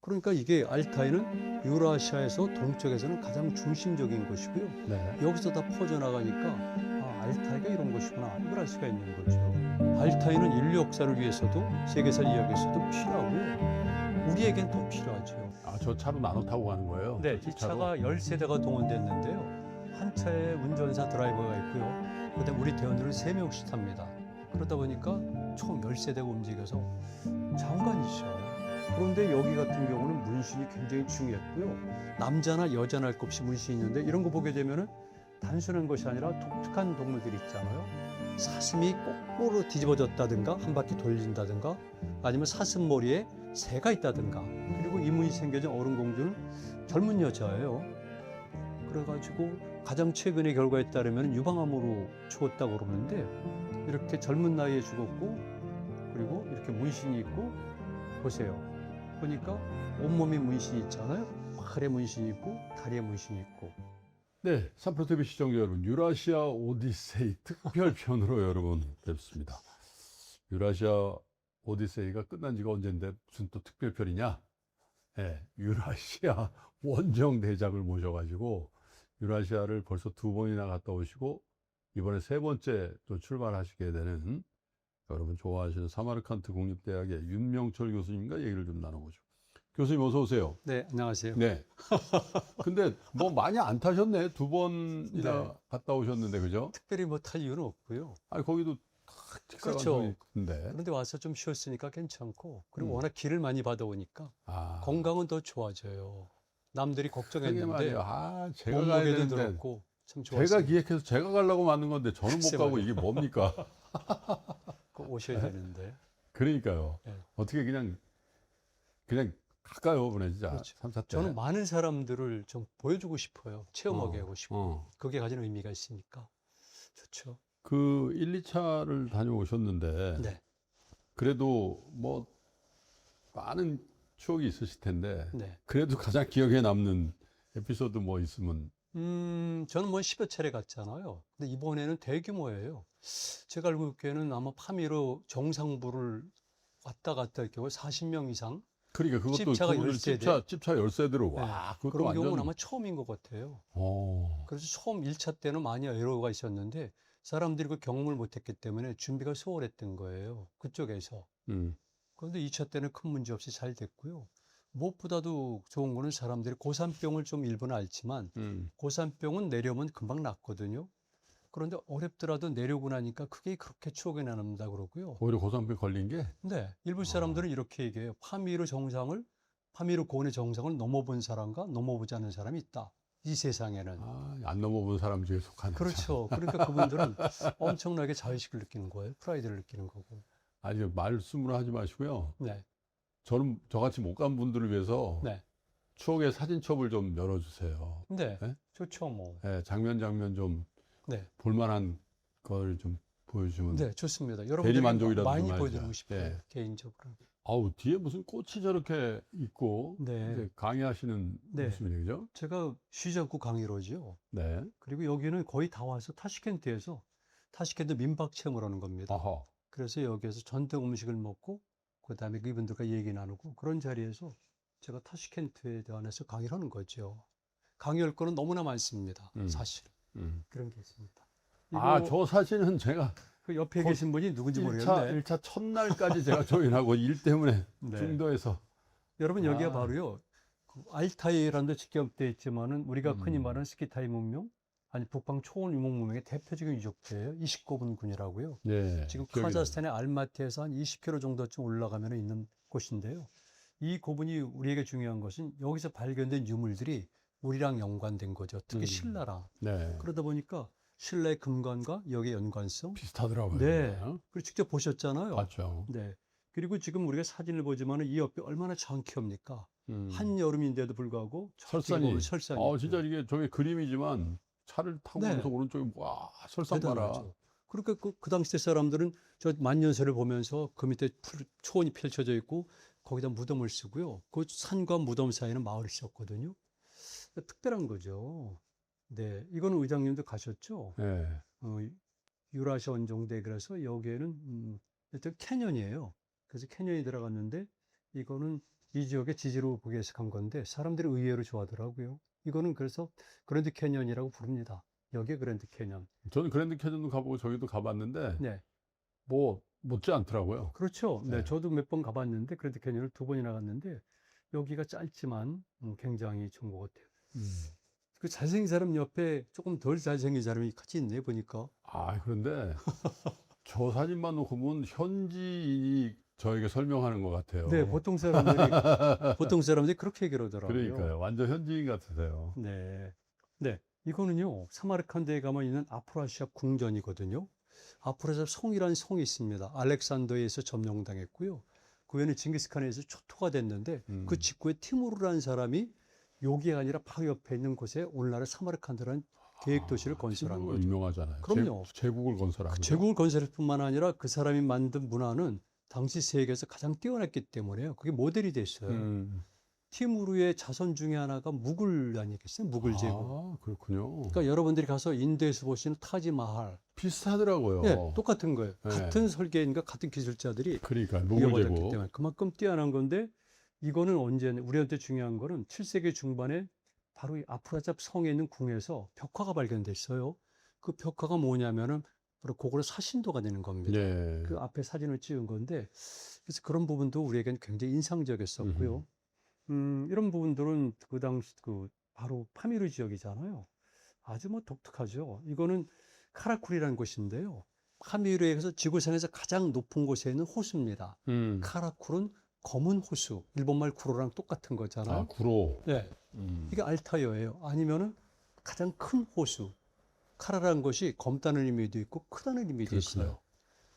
그러니까 이게 알타이는 유라시아에서 동쪽에서는 가장 중심적인 곳이고요. 네. 여기서 다 퍼져나가니까 알타이가 이런 곳이구나 이걸 알 수가 있는 거죠. 알타이는 인류 역사를 위해서도 세계사 이야기에서도 필요하고요. 우리에겐 더 필요하죠. 아, 저 차로 나눠 타고 가는 거예요? 네, 저 이 차로? 차가 10세대가 동원됐는데요. 한 차에 운전사 드라이버가 있고요. 그다음 우리 대원들은 3명씩 탑니다. 그러다 보니까 총 10세대가 움직여서 장관이죠. 그런데 여기 같은 경우는 문신이 굉장히 중요했고요. 남자나 여자나 할 것 없이 문신이 있는데 이런 거 보게 되면은 단순한 것이 아니라 독특한 동물들이 있잖아요. 사슴이 거꾸로 뒤집어졌다든가 한 바퀴 돌린다든가 아니면 사슴머리에 새가 있다든가 그리고 이 문이 생겨진 어른공주는 젊은 여자예요. 그래가지고 가장 최근의 결과에 따르면 유방암으로 죽었다고 그러는데 이렇게 젊은 나이에 죽었고 그리고 이렇게 문신이 있고 보세요. 보니까 온몸에 문신이 있잖아요. 팔에 문신이 있고 다리에 문신이 있고. 네, 삼프로TV 시청자 여러분, 유라시아 오디세이 특별편으로 여러분 뵙습니다. 유라시아 오디세이가 끝난 지가 언젠데 무슨 또 특별편이냐? 네, 유라시아 원정 대작을 모셔가지고 유라시아를 벌써 2번이나 갔다 오시고 이번에 3번째 또 출발하시게 되는 여러분 좋아하시는 사마르칸트 국립대학의 윤명철 교수님과 얘기를 좀 나눠보죠. 교수님 어서 오세요. 네, 안녕하세요. 네. 근데 뭐 많이 안 타셨네. 2번이나 네. 갔다 오셨는데, 그죠? 특별히 뭐 탈 이유는 없고요. 아니, 거기도 그렇죠. 근데. 그런데 와서 좀 쉬었으니까 괜찮고 그리고 음. 워낙 길을 많이 받아오니까 아, 건강은 더 좋아져요. 남들이 그게 걱정했는데 말이에요. 아, 제가 가야 몸무게도 되는데. 늘었고 참 좋았어요. 제가 기획해서 제가 가려고 만든 건데 저는 못 글쎄 가고 말이에요. 이게 뭡니까? 꼭 오셔야 되는데. 그러니까요. 네. 어떻게 그냥 갈까요, 보내주자. 그렇죠. 3, 4때. 저는 많은 사람들을 좀 보여주고 싶어요. 체험하게 하고 싶고. 그게 가진 의미가 있으니까. 좋죠. 그 1, 2차를 다녀오셨는데. 네. 그래도 뭐 많은 추억이 있으실 텐데. 네. 그래도 가장 기억에 남는 에피소드 뭐 있으면. 저는 뭐 10여 차례 갔잖아요. 근데 이번에는 대규모예요. 제가 알고 있기에는 아마 파미로 정상부를 왔다 갔다 할 경우 40명 이상. 그러니까 그것도 집차가 그분들 10세대. 집차 10세대로 와, 네. 그것도 그런 완전. 경우는 아마 처음인 것 같아요. 그래서 처음 1차 때는 많이 에러가 있었는데 사람들이 그 경험을 못했기 때문에 준비가 소홀했던 거예요. 그쪽에서. 그런데 2차 때는 큰 문제 없이 잘 됐고요. 무엇보다도 좋은 거는 사람들이 고산병을 좀 일부는 앓지만 고산병은 내려오면 금방 낫거든요. 그런데 어렵더라도 내려오고 나니까 그게 그렇게 추억에 남는다 그러고요. 오히려 고산병 걸린 게. 네, 일부 사람들은 이렇게 얘기해요. 파미르 고원의 정상을 넘어본 사람과 넘어보지 않은 사람이 있다. 이 세상에는. 안 넘어본 사람 중에 속하는. 그렇죠. 그러니까 그분들은 엄청나게 자의식을 느끼는 거예요. 프라이드를 느끼는 거고. 아니, 말씀으로 하지 마시고요. 네, 저는 저같이 못 간 분들을 위해서 네, 추억의 사진첩을 좀 열어주세요. 네, 네? 좋죠, 뭐. 네, 장면 좀 네, 볼만한 걸 좀 보여주면. 네, 좋습니다. 대리 여러분들이 만족이라도 많이 좀 하죠. 보여드리고 싶어요. 네. 개인적으로. 아우, 뒤에 무슨 꽃이 저렇게 있고. 네. 이제 강의하시는 네. 무슨 얘기죠? 제가 쉬지 않고 강의를 하죠. 네. 그리고 여기는 거의 다 와서 타시켄트에서 타시켄트 민박 체험을 하는 겁니다. 아하. 그래서 여기에서 전통 음식을 먹고 그다음에 그분들과 얘기 나누고 그런 자리에서 제가 타시켄트에 대해서 강의를 하는 거죠. 강의할 거는 너무나 많습니다. 사실. 그런 게 있습니다. 저 사진은 제가 그 옆에 계신 분이 누군지 1차, 모르겠는데 1차 첫날까지 제가 조인하고 일 때문에 네. 중도에서. 여러분 여기가 바로요. 그 알타이라는 데 직접 되어 있지만은 우리가 흔히 말하는 스키타이 문명 아니 북방 초원 유목 문명의 대표적인 유적지예요. 이시코분군이라고요. 네. 지금 기억이 카자흐스탄의 알마티에서 한 20km 정도쯤 올라가면 있는 곳인데요. 이 고분이 우리에게 중요한 것은 여기서 발견된 유물들이 우리랑 연관된 거죠. 특히 신라랑. 네. 그러다 보니까 신라의 금관과 여기의 연관성. 비슷하더라고요. 네. 그리고 직접 보셨잖아요. 맞죠. 네. 그리고 지금 우리가 사진을 보지만 이 옆에 얼마나 장쾌합니까? 한여름인데도 불구하고 설산이. 설산이. 진짜 이게 저게 그림이지만 차를 타고 네. 가면서 오른쪽에 와, 설산 봐라. 대단하죠. 그러니까 그 당시 사람들은 저 만년설을 보면서 그 밑에 초원이 펼쳐져 있고 거기다 무덤을 쓰고요. 그 산과 무덤 사이에는 마을이 있었거든요. 특별한 거죠. 네, 이거는 의장님도 가셨죠. 네. 유라시아 원정대 그래서 여기에는 일단 캐년이에요. 그래서 캐년이 들어갔는데 이거는 이 지역의 지지로 보기 위해서 간 건데 사람들이 의외로 좋아하더라고요. 이거는 그래서 그랜드 캐년이라고 부릅니다. 여기에 그랜드 캐년. 저는 그랜드 캐년도 가보고 저기도 가봤는데 네, 뭐 못지 않더라고요. 그렇죠. 네, 네. 저도 몇 번 가봤는데 그랜드 캐년을 2번이나 갔는데 여기가 짧지만 굉장히 좋은 것 같아요. 그 잘생긴 사람 옆에 조금 덜 잘생긴 사람이 같이 있네 보니까. 아, 그런데 저 사진만 놓고 보면 현지인이 저에게 설명하는 것 같아요. 네, 보통 사람들이 그렇게 얘기를 하더라고요. 그러니까요. 완전 현지인 같으세요. 네. 네. 이거는요, 사마르칸드에 가면 있는 아프라시아 궁전이거든요. 아프라시아 성이라는 성이 있습니다. 알렉산더에서 점령당했고요. 그 외에는 징기스칸에 의해서 초토가 됐는데 그 직후에 티무르라는 사람이 여기 아니라 바로 옆에 있는 곳에 오늘날의 사마르칸드라는 계획 도시를 건설한 티무르가 거죠. 유명하잖아요. 그럼요. 제국을 건설한 그 거죠. 제국을 건설할 뿐만 아니라 그 사람이 만든 문화는 당시 세계에서 가장 뛰어났기 때문에요. 그게 모델이 됐어요. 음. 티무르의 자손 중에 하나가 무굴 아니겠어요? 무굴 제국. 아, 그렇군요. 그러니까 여러분들이 가서 인도에서 보시는 타지마할, 비슷하더라고요. 네, 똑같은 거예요. 네. 같은 설계인과 같은 기술자들이 그러니까 이어받았기 무굴제국. 때문에 그만큼 뛰어난 건데 이거는 언제는 우리한테 중요한 거는 7세기 중반에 바로 이 아프라잡 성에 있는 궁에서 벽화가 발견됐어요. 그 벽화가 뭐냐면은 바로 고구려 사신도가 되는 겁니다. 네. 그 앞에 사진을 찍은 건데 그래서 그런 부분도 우리에겐 굉장히 인상적이었었고요. 이런 부분들은 그 당시 그 바로 파미르 지역이잖아요. 아주 뭐 독특하죠. 이거는 카라쿨이라는 곳인데요. 파미르에서 지구상에서 가장 높은 곳에 있는 호수입니다. 음. 카라쿨은 검은 호수. 일본말 구로랑 똑같은 거잖아요. 아, 구로. 네. 이게 알타이어예요. 아니면은 가장 큰 호수. 카라라는 것이 검다는 의미도 있고 크다는 의미도 그렇구나. 있어요.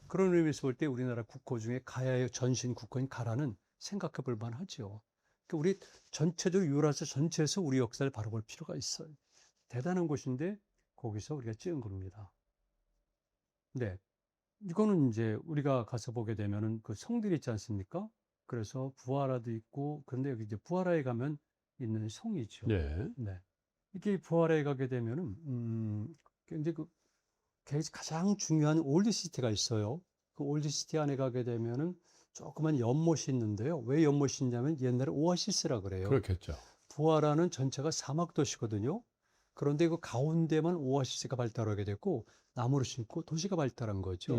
그런 의미에서 볼 때 우리나라 국호 중에 가야의 전신 국호인 가라는 생각해 볼 만하죠. 그러니까 우리 전체적으로 유라시아 전체에서 우리 역사를 바라볼 필요가 있어요. 대단한 곳인데 거기서 우리가 찍은 겁니다. 네. 이거는 이제 우리가 가서 보게 되면은 그 성들이 있지 않습니까? 그래서 부하라도 있고, 그런데 여기 이제 부하라에 가면 있는 성이죠. 네. 네. 이게 부하라에 가게 되면은, 이제 그 가장 중요한 올드시티가 있어요. 그 올드시티 안에 가게 되면은 조그만 연못이 있는데요. 왜 연못이 있냐면 옛날에 오아시스라 그래요. 그렇겠죠. 부하라는 전체가 사막 도시거든요. 그런데 그 가운데만 오아시스가 발달하게 됐고 나무를 심고 도시가 발달한 거죠.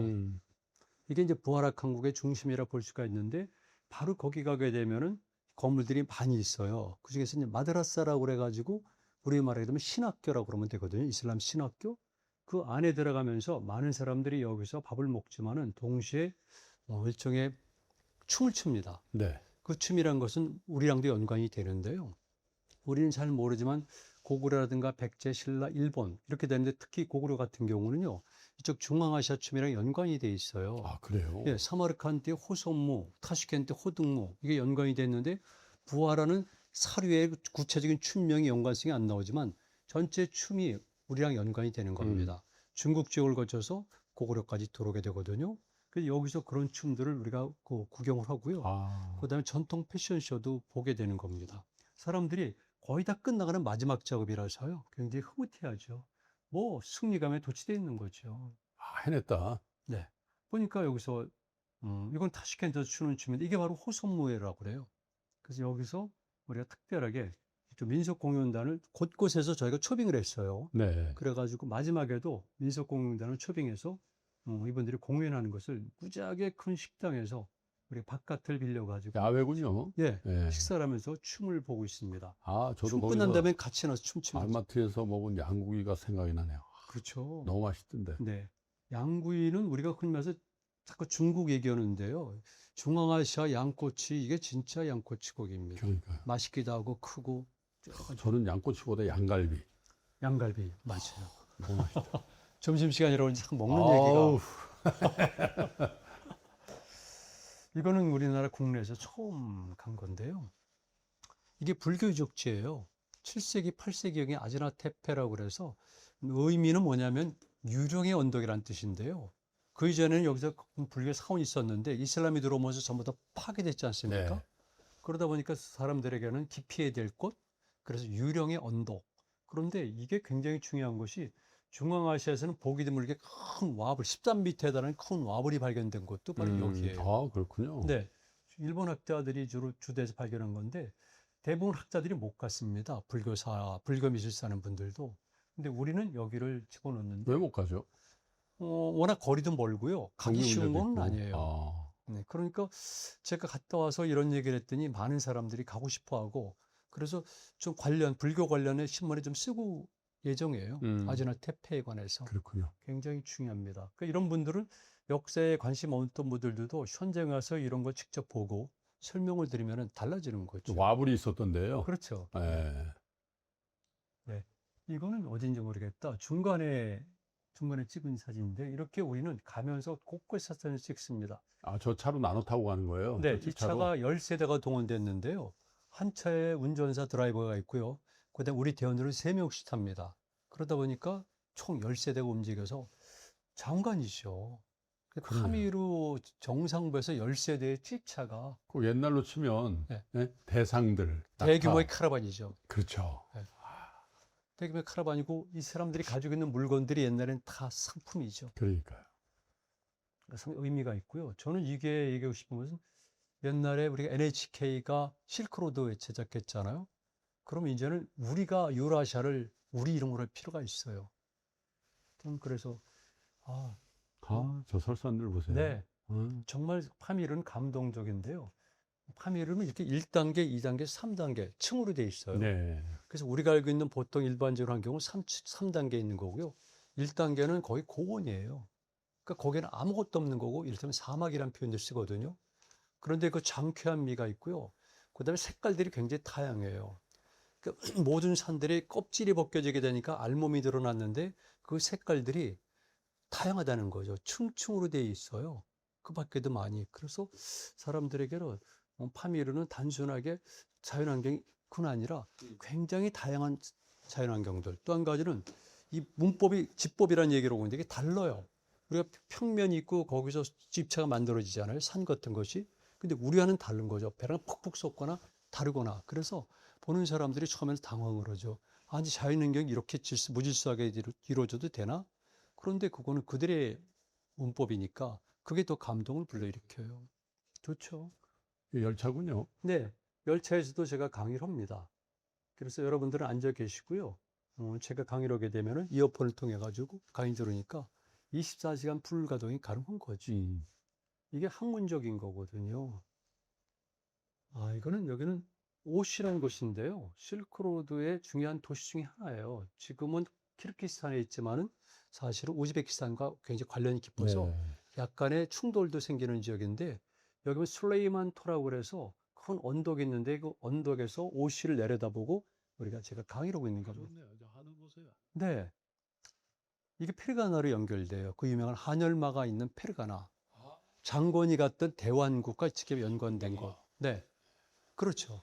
이게 이제 부하라 강국의 중심이라 볼 수가 있는데 바로 거기 가게 되면은 건물들이 많이 있어요. 그 중에서 이제 마드라사라고 그래가지고 우리 말하게 되면 신학교라고 그러면 되거든요. 이슬람 신학교. 그 안에 들어가면서 많은 사람들이 여기서 밥을 먹지만은 동시에 일종의 춤을 춥니다. 네. 그 춤이란 것은 우리랑도 연관이 되는데요. 우리는 잘 모르지만 고구려라든가 백제, 신라, 일본 이렇게 되는데 특히 고구려 같은 경우는요. 이쪽 중앙아시아 춤이랑 연관이 돼 있어요. 아, 그래요? 예, 사마르칸드의 호선무, 타슈켄트 호등무 이게 연관이 됐는데 부하라는 사료의 구체적인 춤명이 연관성이 안 나오지만 전체 춤이 우리랑 연관이 되는 겁니다. 중국 지역을 거쳐서 고구려까지 들어오게 되거든요. 그래서 여기서 그런 춤들을 우리가 구경을 하고요. 아, 그다음에 전통 패션쇼도 보게 되는 겁니다. 사람들이 거의 다 끝나가는 마지막 작업이라서요. 굉장히 흐뭇해하죠. 뭐 승리감에 도취되어 있는 거죠. 아, 해냈다. 네. 보니까 여기서 이건 타슈켄트에서 추는 춤인데 이게 바로 호선무예라고 그래요. 그래서 여기서 우리가 특별하게 좀 민속공연단을 곳곳에서 저희가 초빙을 했어요. 네. 그래가지고 마지막에도 민속공연단을 초빙해서 이분들이 공연하는 것을 무지하게 큰 식당에서 우리 바깥을 빌려가지고 야외군요. 예, 네. 식사를 하면서 춤을 보고 있습니다. 아, 저도 춤 끝난 거기서 다음에 같이 나서 춤추면서. 알마트에서 먹은 양고기가 생각이 나네요. 그렇죠. 너무 맛있던데. 네. 양구이는 우리가 흔히 말해서 자꾸 중국 얘기하는데요. 중앙아시아 양꼬치, 이게 진짜 양꼬치 고기입니다. 그러니까요. 맛있기도 하고 크고. 저는 양꼬치보다 양갈비. 양갈비, 맞아요. 너무 맛있다. 점심시간이라고 이제 먹는 아우, 얘기가. 이거는 우리나라 국내에서 처음 간 건데요. 이게 불교 유적지예요. 7세기, 8세기경의 아지나테페라고 그래서 의미는 뭐냐면 유령의 언덕이라는 뜻인데요. 그 이전에는 여기서 불교 사원이 있었는데 이슬람이 들어오면서 전부 다 파괴됐지 않습니까? 네. 그러다 보니까 사람들에게는 기피해야 될 곳, 그래서 유령의 언덕. 그런데 이게 굉장히 중요한 것이 중앙아시아에서는 보기 드물게 큰 와불, 13m에 달하는 큰 와불이 발견된 곳도 바로 여기예요. 아, 그렇군요. 네. 일본 학자들이 주로 주도해서 발견한 건데 대부분 학자들이 못 갔습니다. 불교 미술 하는 분들도. 근데 우리는 여기를 집어넣는데 왜 못 가죠? 워낙 거리도 멀고요. 가기 경비 쉬운 문제도 건 있고. 아니에요. 아, 네, 그러니까 제가 갔다 와서 이런 얘기를 했더니 많은 사람들이 가고 싶어 하고 그래서 좀 불교 관련의 신문에 좀 쓰고 예정이에요. 아지나 테페에 관해서. 그렇군요. 굉장히 중요합니다. 그러니까 이런 분들은 역사에 관심 없던 분들도 현장에 가서 이런 거 직접 보고 설명을 드리면 달라지는 거죠. 와불이 있었던데요. 그렇죠. 예. 네. 이거는 어딘지 모르겠다. 중간에 찍은 사진인데 이렇게 우리는 가면서 곳곳 사진을 찍습니다. 아, 저 차로 나눠 타고 가는 거예요? 네, 저 이 차로? 차가 10세대가 동원됐는데요. 한 차에 운전사 드라이버가 있고요. 그다음에 우리 대원들은 3명씩 탑니다. 그러다 보니까 총 10세대가 움직여서 장관이죠. 그러네요. 카미루 정상부에서 10세대의 찝차가 그 옛날로 치면 네. 예? 대상들, 대규모의 낙타. 카라반이죠. 그렇죠. 대규모의 카라반이고 이 사람들이 가지고 있는 물건들이 옛날엔 다 상품이죠. 그러니까요. 상 의미가 있고요. 저는 이게 얘기하고 싶은 것은 옛날에 우리가 NHK가 실크로드 제작했잖아요. 그럼 이제는 우리가 유라시아를 우리 이름으로 할 필요가 있어요. 그래서 저 설산들 보세요. 네, 음. 정말 파밀은 감동적인데요. 파밀은 이렇게 1단계, 2단계, 3단계 층으로 돼 있어요. 네. 그래서 우리가 알고 있는 보통 일반적으로 한 경우 3단계 있는 거고요. 1단계는 거의 고원이에요. 그러니까 거기는 아무것도 없는 거고 이를테면 사막이라는 표현을 쓰거든요. 그런데 그 장쾌한 미가 있고요. 그다음에 색깔들이 굉장히 다양해요. 그러니까 모든 산들이 껍질이 벗겨지게 되니까 알몸이 드러났는데 그 색깔들이 다양하다는 거죠. 층층으로 돼 있어요. 그 밖에도 많이. 그래서 사람들에게는 파미르는 단순하게 자연환경뿐 아니라 굉장히 다양한 자연환경들. 또 한 가지는 이 문법이 집법이라는 얘기로 오는데 이게 달라요. 우리가 평면이 있고 거기서 집차가 만들어지잖아요. 산 같은 것이. 근데 우리와는 다른 거죠. 벼랑 푹푹 솟거나 다르거나. 그래서 보는 사람들이 처음에는 당황을 하죠. 아니 자연환경이 이렇게 무질서하게 이루어져도 되나? 그런데 그거는 그들의 문법이니까 그게 더 감동을 불러일으켜요. 좋죠. 열차군요. 네, 열차에서도 제가 강의를 합니다. 그래서 여러분들은 앉아 계시고요. 제가 강의를 하게 되면 이어폰을 통해 가지고 강의 들으니까 24시간 불가동이 가능한 거지. 이게 학문적인 거거든요. 여기는 오시라는 곳인데요. 실크로드의 중요한 도시 중에 하나예요. 지금은 키르기스탄에 있지만은 사실은 우즈베키스탄과 굉장히 관련이 깊어서 네. 약간의 충돌도 생기는 지역인데 여기는 슬레이만 토라고 그래서 큰 언덕이 있는데 그 언덕에서 오시를 내려다보고 제가 강의를 하고 있는 겁니다. 좋네요. 저 하늘 보세요. 네. 이게 페르가나로 연결돼요. 그 유명한 한열마가 있는 페르가나. 장건이 갔던 대환국과 직접 연관된 곳. 네. 그렇죠.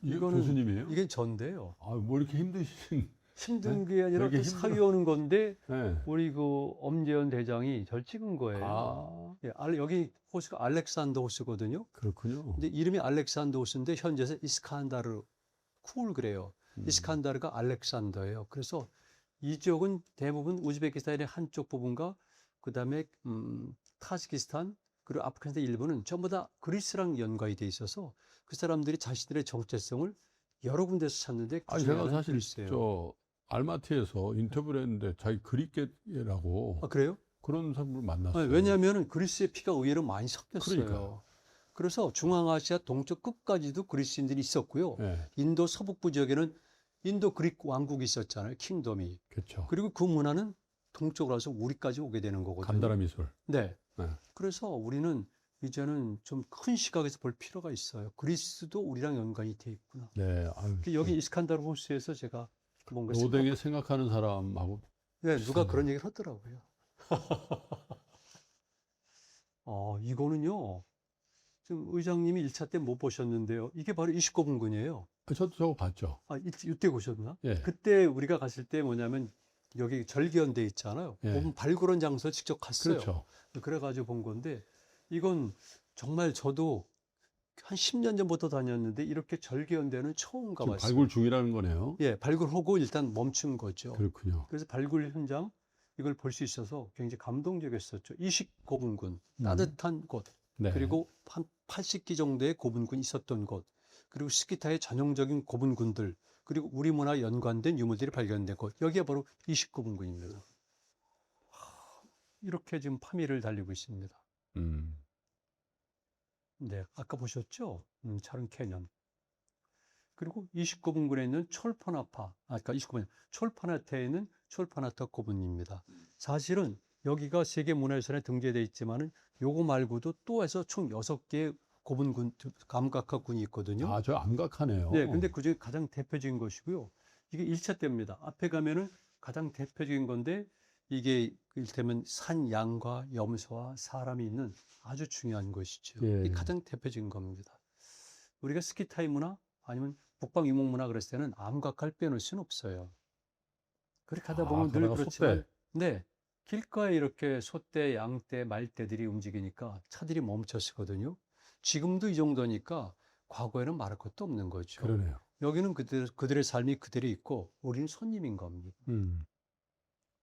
이거는 교수님이에요? 이게 전데요. 아, 뭐 이렇게 힘드신? 힘든 네? 게 아니라 이렇게 그 힘들어? 사위 오는 건데 네. 우리 그 엄재현 대장이 절 찍은 거예요. 예, 여기 호수가 알렉산더 호수거든요. 그렇군요. 근데 이름이 알렉산더 호수인데 현지에서 이스칸다르 쿨 그래요. 이스칸다르가 알렉산더예요. 그래서 이 지역은 대부분 우즈베키스탄의 한쪽 부분과 그다음에 타지키스탄 그리고 아프가니스탄 일부는 전부 다 그리스랑 연관이 돼 있어서 그 사람들이 자신들의 정체성을 여러 군데서 찾는데 아니, 제가 사실 저 알마티에서 인터뷰를 했는데 자기 그리스계라고 그래요? 그런 사람을 만났어요. 왜냐하면 그리스의 피가 의외로 많이 섞였어요. 그러니까요. 그래서 중앙아시아 동쪽 끝까지도 그리스인들이 있었고요. 네. 인도 서북부 지역에는 인도 그릭 왕국이 있었잖아요. 킹덤이. 그렇죠. 그리고 그 문화는 동쪽으로 와서 우리까지 오게 되는 거거든요. 간다라 미술. 네. 네. 그래서 우리는 이제는 좀 큰 시각에서 볼 필요가 있어요. 그리스도 우리랑 연관이 돼 있구나. 네. 아유, 여기 이스칸다르 호수에서 제가 뭔가 노댕에 생각하는 사람하고 네, 누가 비슷하네요. 그런 얘기를 하더라고요. 이거는요. 지금 의장님이 1차 때 못 보셨는데요. 이게 바로 29분군이에요. 저도 저거 봤죠. 이때 보셨나? 예. 그때 우리가 갔을 때 뭐냐면 여기 절기연대 있잖아요. 예. 보면 발굴한 장소 직접 갔어요. 그렇죠. 그래가지고 본 건데 이건 정말 저도 한 10년 전부터 다녔는데 이렇게 절기연대는 처음 지금 가봤어요. 발굴 중이라는 거네요. 예, 발굴하고 일단 멈춘 거죠. 그렇군요. 그래서 발굴 현장 이걸 볼 수 있어서 굉장히 감동적이었었죠. 29분군 따뜻한 곳. 네. 그리고 한 80기 정도의 고분군이 있었던 곳, 그리고 스키타의 전형적인 고분군들, 그리고 우리 문화 연관된 유물들이 발견된 곳, 여기가 바로 29분군입니다. 이렇게 지금 파미를 달리고 있습니다. 음. 네, 아까 보셨죠? 차른 캐년. 그리고 29분군에 있는 촐퍼나파, 아까 29분, 촐퍼나타에 있는 촐퍼나타 고분입니다. 사실은 여기가 세계문화유산에 등재되어 있지만은 요거 말고도 또 해서 총 6개의 고분군, 감각화군이 있거든요. 아, 저 암각하네요. 네, 근데 그 중에 가장 대표적인 것이고요. 이게 1차 때입니다. 앞에 가면은 가장 대표적인 건데 이게 이를테면 산, 양과 염소와 사람이 있는 아주 중요한 것이죠. 예. 이게 가장 대표적인 겁니다. 우리가 스키 타임 문화 아니면 북방 유목 문화 그랬을 때는 암각화를 빼놓을 수는 없어요. 그렇게 하다 보면 늘 게다가 그렇지만, 소떼. 네, 길가에 이렇게 소떼, 양떼, 말떼들이 움직이니까 차들이 멈췄거든요. 지금도 이 정도니까 과거에는 말할 것도 없는 거죠. 그러네요. 여기는 그들의 삶이 그대로 있고 우리는 손님인 겁니다.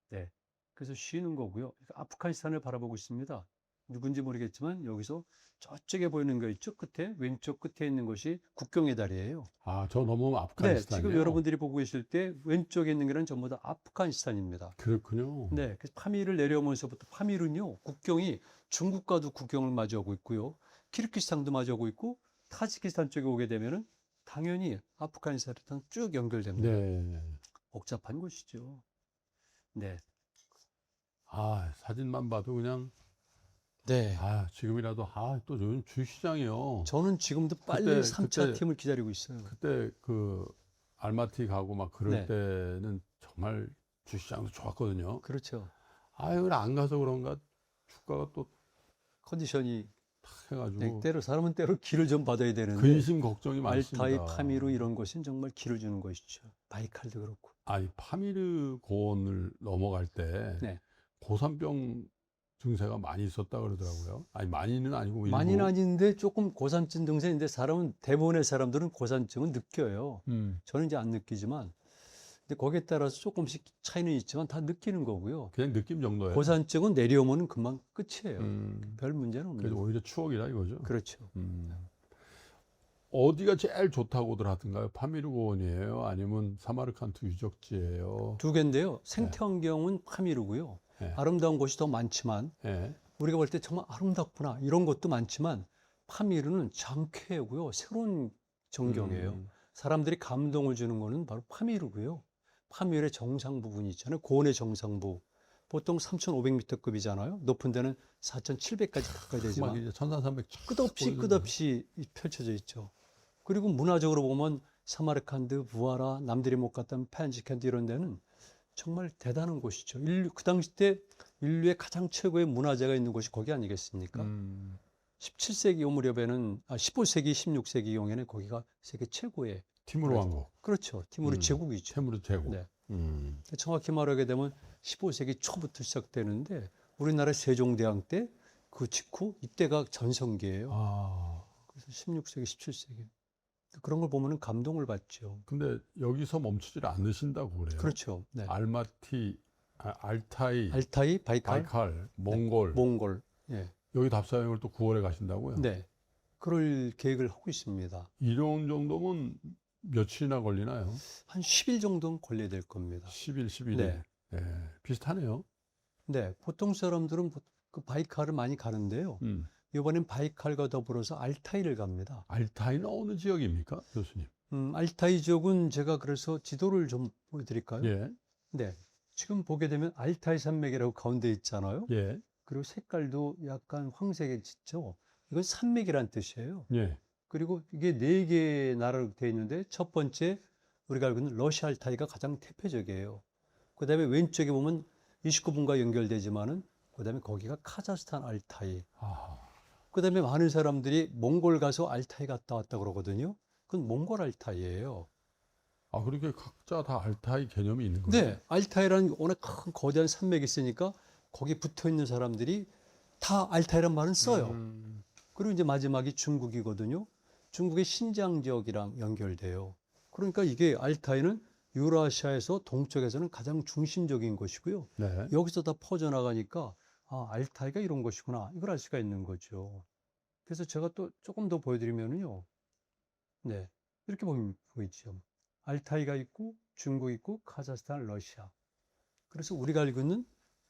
네, 그래서 쉬는 거고요. 아프가니스탄을 바라보고 있습니다. 누군지 모르겠지만 여기서 저쪽에 보이는 거 있죠? 끝에 왼쪽 끝에 있는 것이 국경의 다리예요. 아, 저 너무 네, 아프가니스탄이에요. 지금 여러분들이 보고 계실 때 왼쪽에 있는 게는 전부 다 아프가니스탄입니다. 그렇군요. 네, 그래서 파미를 내려오면서부터 파미는요, 국경이 중국과도 국경을 마주하고 있고요, 키르기스탄도 마주하고 있고, 타지키스탄 쪽에 오게 되면은 당연히 아프가니스탄이랑 쭉 연결됩니다. 네. 복잡한 곳이죠. 네. 아, 사진만 봐도 그냥 네. 아, 지금이라도 또 요즘 주시장이요. 저는 지금도 빨리 그때- 3차 그때- 팀을 기다리고 있어요. 그때 그 알마티 가고 막 그럴 네. 때는 정말 주시장도 좋았거든요. 그렇죠. 아, 여기 안 가서 그런가 주가가 또 컨디션이 탁 해가지고 네, 때로 사람은 때로 기를 좀 받아야 되는데 근심 걱정이 알타이, 많습니다. 파미루 이런 것은 정말 기를 주는 것이죠. 바이칼도 그렇고. 아니, 파미르 고원을 넘어갈 때 네. 고산병 증세가 많이 있었다 그러더라고요. 아니, 많이는 아니고 많이는 아닌데 조금 고산증 증세인데 사람은 대부분의 사람들은 고산증은 느껴요. 저는 이제 안 느끼지만 근데 거기에 따라서 조금씩 차이는 있지만 다 느끼는 거고요. 그냥 느낌 정도예요. 고산증은 내려오면 금방 끝이에요. 음, 별 문제는 없는 그래서 거예요. 오히려 추억이라 이거죠. 그렇죠. 어디가 제일 좋다고들 하던가요? 파미르 고원이에요? 아니면 사마르칸트 유적지예요? 두 개인데요. 생태환경은 파미르고요. 네. 아름다운 곳이 더 많지만 예. 우리가 볼 때 정말 아름답구나 이런 것도 많지만 파미르는 장쾌하고요. 새로운 전경이에요. 사람들이 감동을 주는 거는 바로 파미르고요. 파미르의 정상 부분이 있잖아요. 고원의 정상부. 보통 3,500m급이잖아요. 높은 데는 4,700까지 가까이 막 되지만 이제 천산삼백 끝없이 펼쳐져 있죠. 그리고 문화적으로 보면 사마르칸드, 부하라, 남들이 못 갔던 파얀지칸드 이런 데는 정말 대단한 곳이죠. 그 당시 때 인류의 가장 최고의 문화재가 있는 곳이 거기 아니겠습니까? 17세기 요 무렵에는 15세기, 16세기 경에는 거기가 세계 최고의 티무르 왕국, 그렇죠. 티무르 제국이죠. 티무르 제국. 네. 음. 정확히 말하게 되면 15세기 초부터 시작되는데 우리나라 세종대왕 때 그 직후 이때가 전성기예요. 아, 그래서 16세기, 17세기 그런 걸 보면은 감동을 받죠. 근데 여기서 멈추질 않으신다고 그래요. 그렇죠. 네. 알마티, 알타이, 알타이, 바이칼, 바이칼, 몽골. 몽골. 예. 여기 답사여행을 또 9월에 가신다고요? 네. 그럴 계획을 하고 있습니다. 이런 정도면 며칠이나 걸리나요? 한 10일 정도는 걸려야 될 겁니다. 10일, 11일. 네. 네, 비슷하네요. 네. 보통 사람들은 그 바이칼을 많이 가는데요. 이번엔 바이칼과 더불어서 알타이를 갑니다. 알타이는 어느 지역입니까, 교수님? 알타이 지역은 제가 그래서 지도를 좀 보여드릴까요? 예, 네. 지금 보게 되면 알타이 산맥이라고 가운데 있잖아요. 예, 그리고 색깔도 약간 황색에 짙죠. 이건 산맥이란 뜻이에요. 예. 그리고 이게 4개의 나라로 되어 있는데 첫 번째 우리가 알고 있는 러시아 알타이가 가장 대표적이에요. 그 다음에 왼쪽에 보면 29분과 연결되지만은 그 다음에 거기가 카자흐스탄 알타이. 아, 그 다음에 많은 사람들이 몽골 가서 알타이 갔다 왔다 그러거든요. 그건 몽골 알타이예요. 아, 그렇게 각자 다 알타이 개념이 있는 거예요? 네, 알타이라는 워낙 큰 거대한 산맥이 있으니까 거기 붙어 있는 사람들이 다 알타이란 말은 써요. 그리고 이제 마지막이 중국이거든요. 중국의 신장 지역이랑 연결돼요. 그러니까 이게 알타이는 유라시아에서 동쪽에서는 가장 중심적인 곳이고요. 네. 여기서 다 퍼져나가니까 아, 알타이가 이런 곳이구나. 이걸 알 수가 있는 거죠. 그래서 제가 또 조금 더 보여드리면은요. 네. 이렇게 보이죠. 알타이가 있고, 중국 있고, 카자흐스탄, 러시아. 그래서 우리가 알고 있는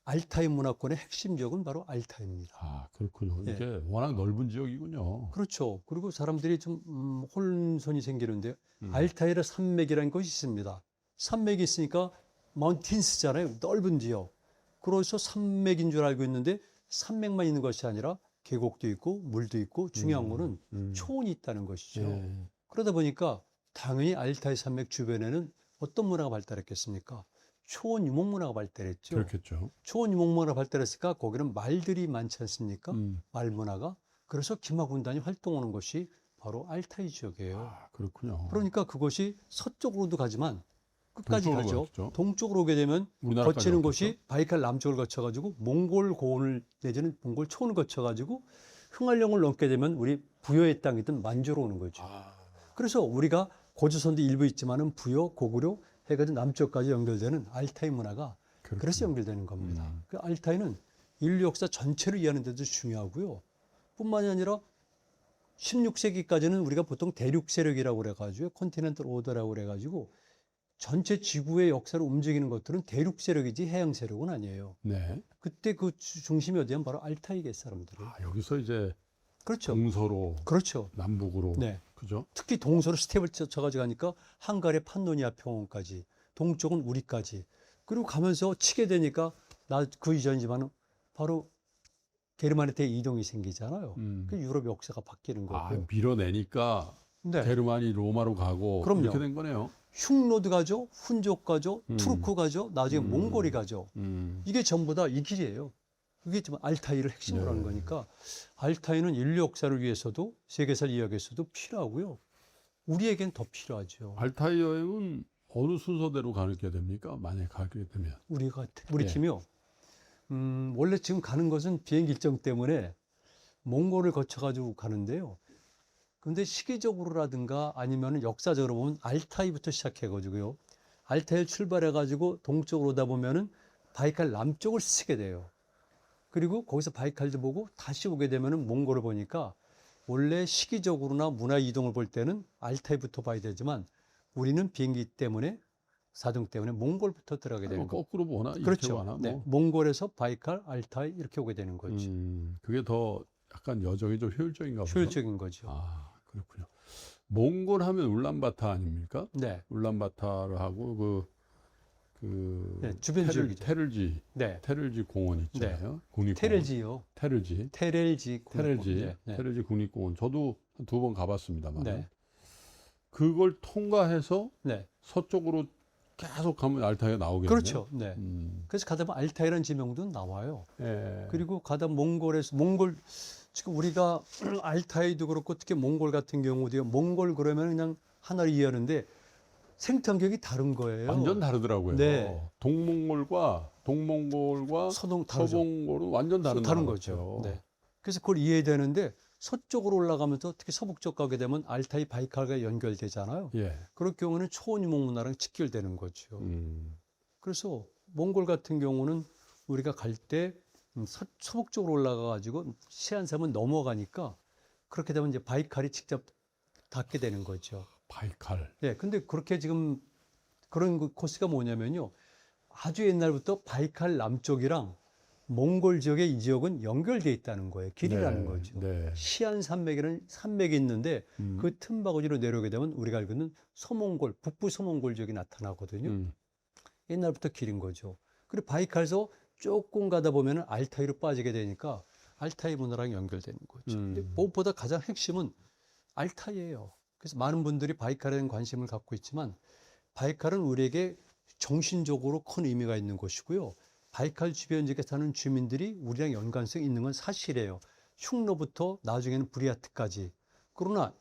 알타이 문화권의 핵심 지역은 바로 알타이입니다. 아, 그렇군요. 예. 이게 워낙 넓은 지역이군요. 그렇죠. 그리고 사람들이 좀 혼선이 생기는데 음. 알타이의 산맥이라는 것이 있습니다. 산맥이 있으니까 마운틴스잖아요. 넓은 지역. 그래서 산맥인 줄 알고 있는데 산맥만 있는 것이 아니라 계곡도 있고 물도 있고 중요한 거는 초원이 있다는 것이죠. 예. 그러다 보니까 당연히 알타이 산맥 주변에는 어떤 문화가 발달했겠습니까? 초원 유목 문화가 발달했죠. 그렇겠죠. 초원 유목 문화가 발달했으니까 거기는 말들이 많지 않습니까? 음. 말 문화가. 그래서 기마군단이 활동하는 것이 바로 알타이 지역이에요. 아, 그렇군요. 그러니까 그것이 서쪽으로도 가지만 끝까지 동쪽으로 가죠. 가죠. 동쪽으로 오게 되면 우리나라까지 거치는 왔겠죠? 곳이 바이칼 남쪽을 거쳐가지고 몽골 고원을 내지는 몽골 초원을 거쳐가지고 흥할령을 넘게 되면 우리 부여의 땅이든 만주로 오는 거죠. 아, 그래서 우리가 고조선도 일부 있지만은 부여, 고구려 해가지고 남쪽까지 연결되는 알타이 문화가 그렇군요. 그래서 연결되는 겁니다. 음. 그 알타이는 인류 역사 전체를 이해하는 데도 중요하고요. 뿐만이 아니라 16세기까지는 우리가 보통 대륙 세력이라고 그래가지고 컨티넨탈 오더라고 그래가지고 전체 지구의 역사를 움직이는 것들은 대륙 세력이지 해양 세력은 아니에요. 네. 그때 그 중심이 어디냐면 바로 알타이계 사람들이. 아, 여기서 이제 그렇죠. 동서로 그렇죠. 남북으로 네. 그죠? 특히 동서로 스텝을 쳐가지고 가니까 한갈의 판노니아 평원까지, 동쪽은 우리까지. 그리고 가면서 치게 되니까 나 그 이전이지만 바로 게르만한테 이동이 생기잖아요. 그 유럽 역사가 바뀌는 아, 거고요. 밀어내니까 네. 게르만이 로마로 가고 그럼요. 이렇게 된 거네요. 흉노드 가죠, 훈족 가죠, 투르크 가죠, 나중에 몽골이 가죠. 이게 전부 다 이 길이에요. 그게 지금 알타이를 핵심으로 네. 하는 거니까 알타이는 인류 역사를 위해서도 세계사를 이야기해서도 필요하고요. 우리에겐 더 필요하죠. 알타이 여행은 어느 순서대로 가게 됩니까? 만약에 가게 되면. 우리 네. 팀이요. 원래 지금 가는 것은 비행기 일정 때문에 몽골을 거쳐가지고 가는데요. 근데 시기적으로라든가 아니면 역사적으로 보면 알타이부터 시작해가지고요. 알타이를 출발해가지고 동쪽으로 오다 보면은 바이칼 남쪽을 스치게 돼요. 그리고 거기서 바이칼도 보고 다시 오게 되면은 몽골을 보니까 원래 시기적으로나 문화 이동을 볼 때는 알타이부터 봐야 되지만 우리는 비행기 때문에 사정 때문에 몽골부터 들어가게 되는 거죠. 거꾸로 보나 이렇게 그렇죠. 보나 뭐. 네. 몽골에서 바이칼, 알타이 이렇게 오게 되는 거죠. 그게 더 약간 여정이 좀 효율적인가 보죠. 효율적인 거죠. 아, 그렇군요. 몽골 하면 울란바타 아닙니까? 네. 울란바타를 하고 네, 주변 지역이죠. 테를지 네. 테를지 공원 있잖아요. 국립공원. 테렐지요. 테를지 테렐지. 테를지 네. 테를지 국립공원. 저도 한 2번 가봤습니다만 네. 그걸 통과해서 네. 서쪽으로 계속 가면 알타이가 나오겠네요. 그렇죠. 네. 음. 그래서 가다 보면 알타이라는 지명도 나와요. 예. 그리고 가다 몽골 지금 우리가 알타이도 그렇고 특히 몽골 같은 경우도요. 몽골 그러면 그냥 하나를 이해하는데 생태환경이 다른 거예요. 완전 다르더라고요. 네. 동몽골과 서동 다르죠. 서몽골은 완전 다른 다른 나라 거죠. 같아요. 네. 그래서 그걸 이해해야 되는데 서쪽으로 올라가면서 특히 서북쪽 가게 되면 알타이 바이칼과 연결되잖아요. 예. 그럴 경우는 초원유목 문화랑 직결되는 거죠. 그래서 몽골 같은 경우는 우리가 갈 때 서북쪽으로 올라가 가지고 시안섬은 넘어가니까 그렇게 되면 이제 바이칼이 직접 닿게 되는 거죠. 바이칼. 네, 근데 그렇게 지금 그런 코스가 뭐냐면요. 아주 옛날부터 바이칼 남쪽이랑 몽골 지역의 이 지역은 연결돼 있다는 거예요. 길이라는 네, 거죠. 네. 시안 산맥에는 산맥이 있는데 그 틈바구니로 내려오게 되면 우리가 알고 있는 서몽골, 북부 서몽골 지역이 나타나거든요. 옛날부터 길인 거죠. 그리고 바이칼에서 조금 가다 보면 알타이로 빠지게 되니까 알타이 문화랑 연결되는 거죠. 근데 무엇보다 가장 핵심은 알타이예요. 그래서 많은 분들이 바이칼에 대한 관심을 갖고 있지만 바이칼은 우리에게 정신적으로 큰 의미가 있는 곳이고요. 바이칼 주변 지역에 사는 주민들이 우리랑 연관성이 있는 건 사실이에요. 흉노부터 나중에는 브리아트까지. 그러나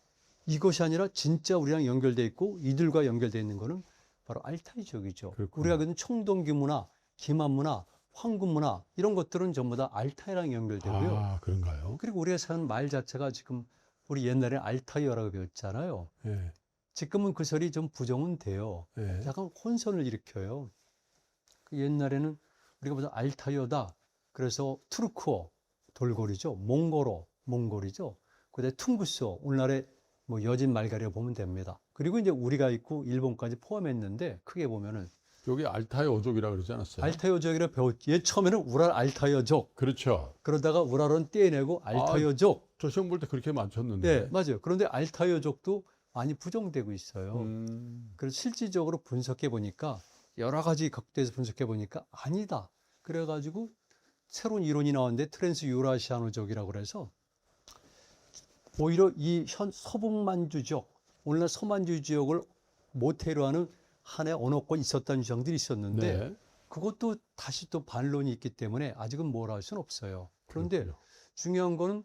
이것이 아니라 진짜 우리랑 연결돼 있고 이들과 연결돼 있는 거는 바로 알타이 지역이죠. 그렇군요. 우리가 그는 청동기 문화, 기만 문화, 황금 문화 이런 것들은 전부 다 알타이랑 연결되고요. 아, 그런가요? 그리고 우리가 사는 말 자체가 지금 우리 옛날에 알타이어라고 배웠잖아요. 예. 지금은 그 설이 좀 부정은 돼요. 예. 약간 혼선을 일으켜요. 그 옛날에는 우리가 보다 알타이어다. 그래서 투르크어 돌고리죠. 몽골어 몽골이죠. 그다음에 퉁구스, 오늘날의 뭐 여진 말가리가 보면 됩니다. 그리고 이제 우리가 있고 일본까지 포함했는데 크게 보면은 여기 알타이 어족이라 그러지 않았어요? 알타이어족이라 배웠지. 얘 처음에는 우랄 알타이어족. 그렇죠. 그러다가 우랄은 떼내고 알타이어족. 저 시험 볼 때 그렇게 네, 맞췄는데. 맞아요. 그런데 알타이어족도 많이 부정되고 있어요. 음, 그래서 실질적으로 분석해 보니까 여러 가지 각도에서 분석해 보니까 아니다. 그래가지고 새로운 이론이 나왔는데 트랜스 유라시아노족이라고 그래서 오히려 이 현 서북만주족, 오늘날 서만주 지역을 모태로 하는 한해 언어권이 있었다는 주장들이 있었는데 네. 그것도 다시 또 반론이 있기 때문에 아직은 뭐라 할 수는 없어요. 그런데 그렇군요. 중요한 거는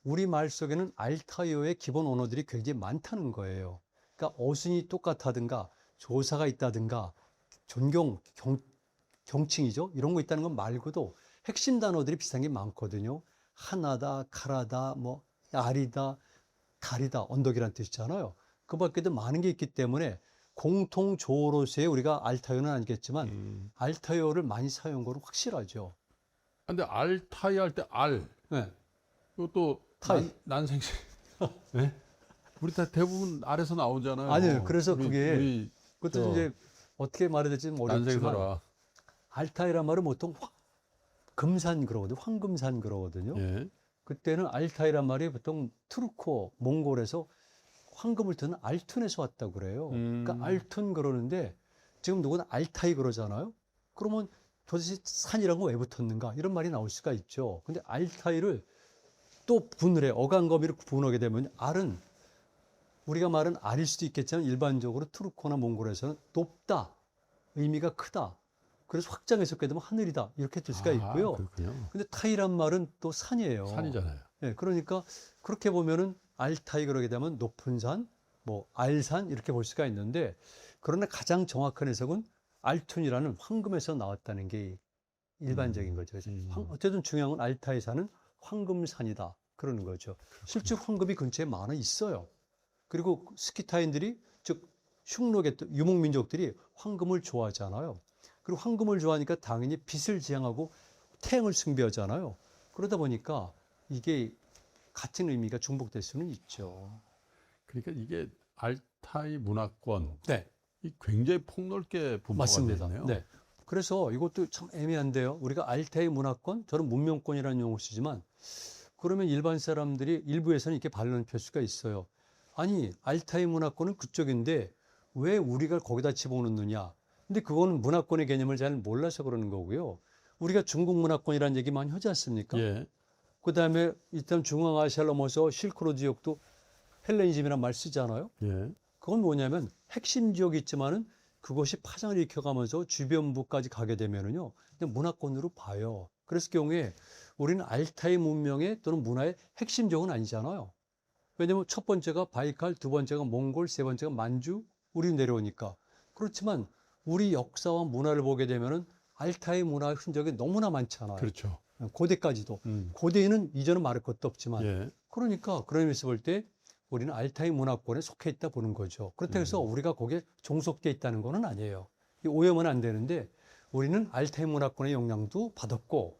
우리 말 속에는 알타이어의 기본 언어들이 굉장히 많다는 거예요. 그러니까 어순이 똑같다든가 조사가 있다든가 경칭이죠. 이런 거 있다는 것 말고도 핵심 단어들이 비슷한 게 많거든요. 하나다, 가라다, 뭐 알이다, 달이다, 언덕이라는 뜻이잖아요. 그 밖에도 많은 게 있기 때문에 공통 조어로서의 우리가 알타이어는 아니겠지만 알타이어를 많이 사용한 거는 확실하죠. 근데 알타이 할 때 알. 네. 이것도 타이. 난생식. 네? 우리 다 대부분 알에서 나오잖아요. 아니에요. 그래서 그게 우리 그것도 저 이제 어떻게 말해야 될지 어렵지만 난생설화. 알타이란 말은 보통 금산 그러거든요. 황금산 그러거든요. 예. 그때는 알타이란 말이 보통 투르코, 몽골에서 황금을 드는 알툰에서 왔다고 그래요. 그러니까 알툰 그러는데 지금 누구는 알타이 그러잖아요. 그러면 도대체 산이라는 거 왜 붙었는가 이런 말이 나올 수가 있죠. 근데 알타이를 또 분을 해. 어간거미로 분하게 되면 알은 우리가 말은 알일 수도 있겠지만 일반적으로 투르코나 몽골에서는 높다, 의미가 크다. 그래서 확장해석하게 되면 하늘이다 이렇게 될 수가 있고요. 그렇군요. 근데 타이란 말은 또 산이에요. 산이잖아요. 네, 그러니까 그렇게 보면은 알타이 그러게 되면 높은 산, 뭐 알산 이렇게 볼 수가 있는데 그러나 가장 정확한 해석은 알툰이라는 황금에서 나왔다는 게 일반적인 거죠. 그래서 어쨌든 중요한 건 알타이 산은 황금산이다 그러는 거죠. 실제로 황금이 근처에 많아 있어요. 그리고 스키타인들이 즉 흉노계 유목민족들이 황금을 좋아하잖아요. 그리고 황금을 좋아하니까 당연히 빛을 지향하고 태양을 숭배하잖아요. 그러다 보니까 이게 같은 의미가 중복될 수는 있죠. 그러니까 이게 알타이 문화권 네, 이 굉장히 폭넓게 분포가 맞습니다. 되어 있네요. 네. 그래서 이것도 참 애매한데요. 우리가 알타이 문화권, 저는 문명권이라는 용어를 쓰지만 그러면 일반 사람들이 일부에서는 이렇게 반론을 펼 수가 있어요. 아니, 알타이 문화권은 그쪽인데 왜 우리가 거기다 집어넣느냐? 근데 그거는 문화권의 개념을 잘 몰라서 그러는 거고요. 우리가 중국 문화권이라는 얘기 많이 하지 않습니까? 예. 그 다음에 일단 중앙아시아를 넘어서 실크로드 지역도 헬레니즘이라는 말 쓰잖아요. 예. 그건 뭐냐면 핵심 지역이 있지만은 그것이 파장을 일으켜가면서 주변부까지 가게 되면은요, 그냥 문화권으로 봐요. 그랬을 경우에 우리는 알타이 문명의 또는 문화의 핵심 지역은 아니잖아요. 왜냐면 첫 번째가 바이칼, 두 번째가 몽골, 세 번째가 만주, 우리 내려오니까. 그렇지만 우리 역사와 문화를 보게 되면은 알타이 문화의 흔적이 너무나 많잖아요. 그렇죠. 고대까지도. 고대에는 이전은 말할 것도 없지만. 예. 그러니까 그런 의미에서 볼 때 우리는 알타이 문화권에 속해 있다 보는 거죠. 그렇다고 해서 우리가 거기에 종속돼 있다는 건 아니에요. 이 오해하면 안 되는데 우리는 알타이 문화권의 영향도 받았고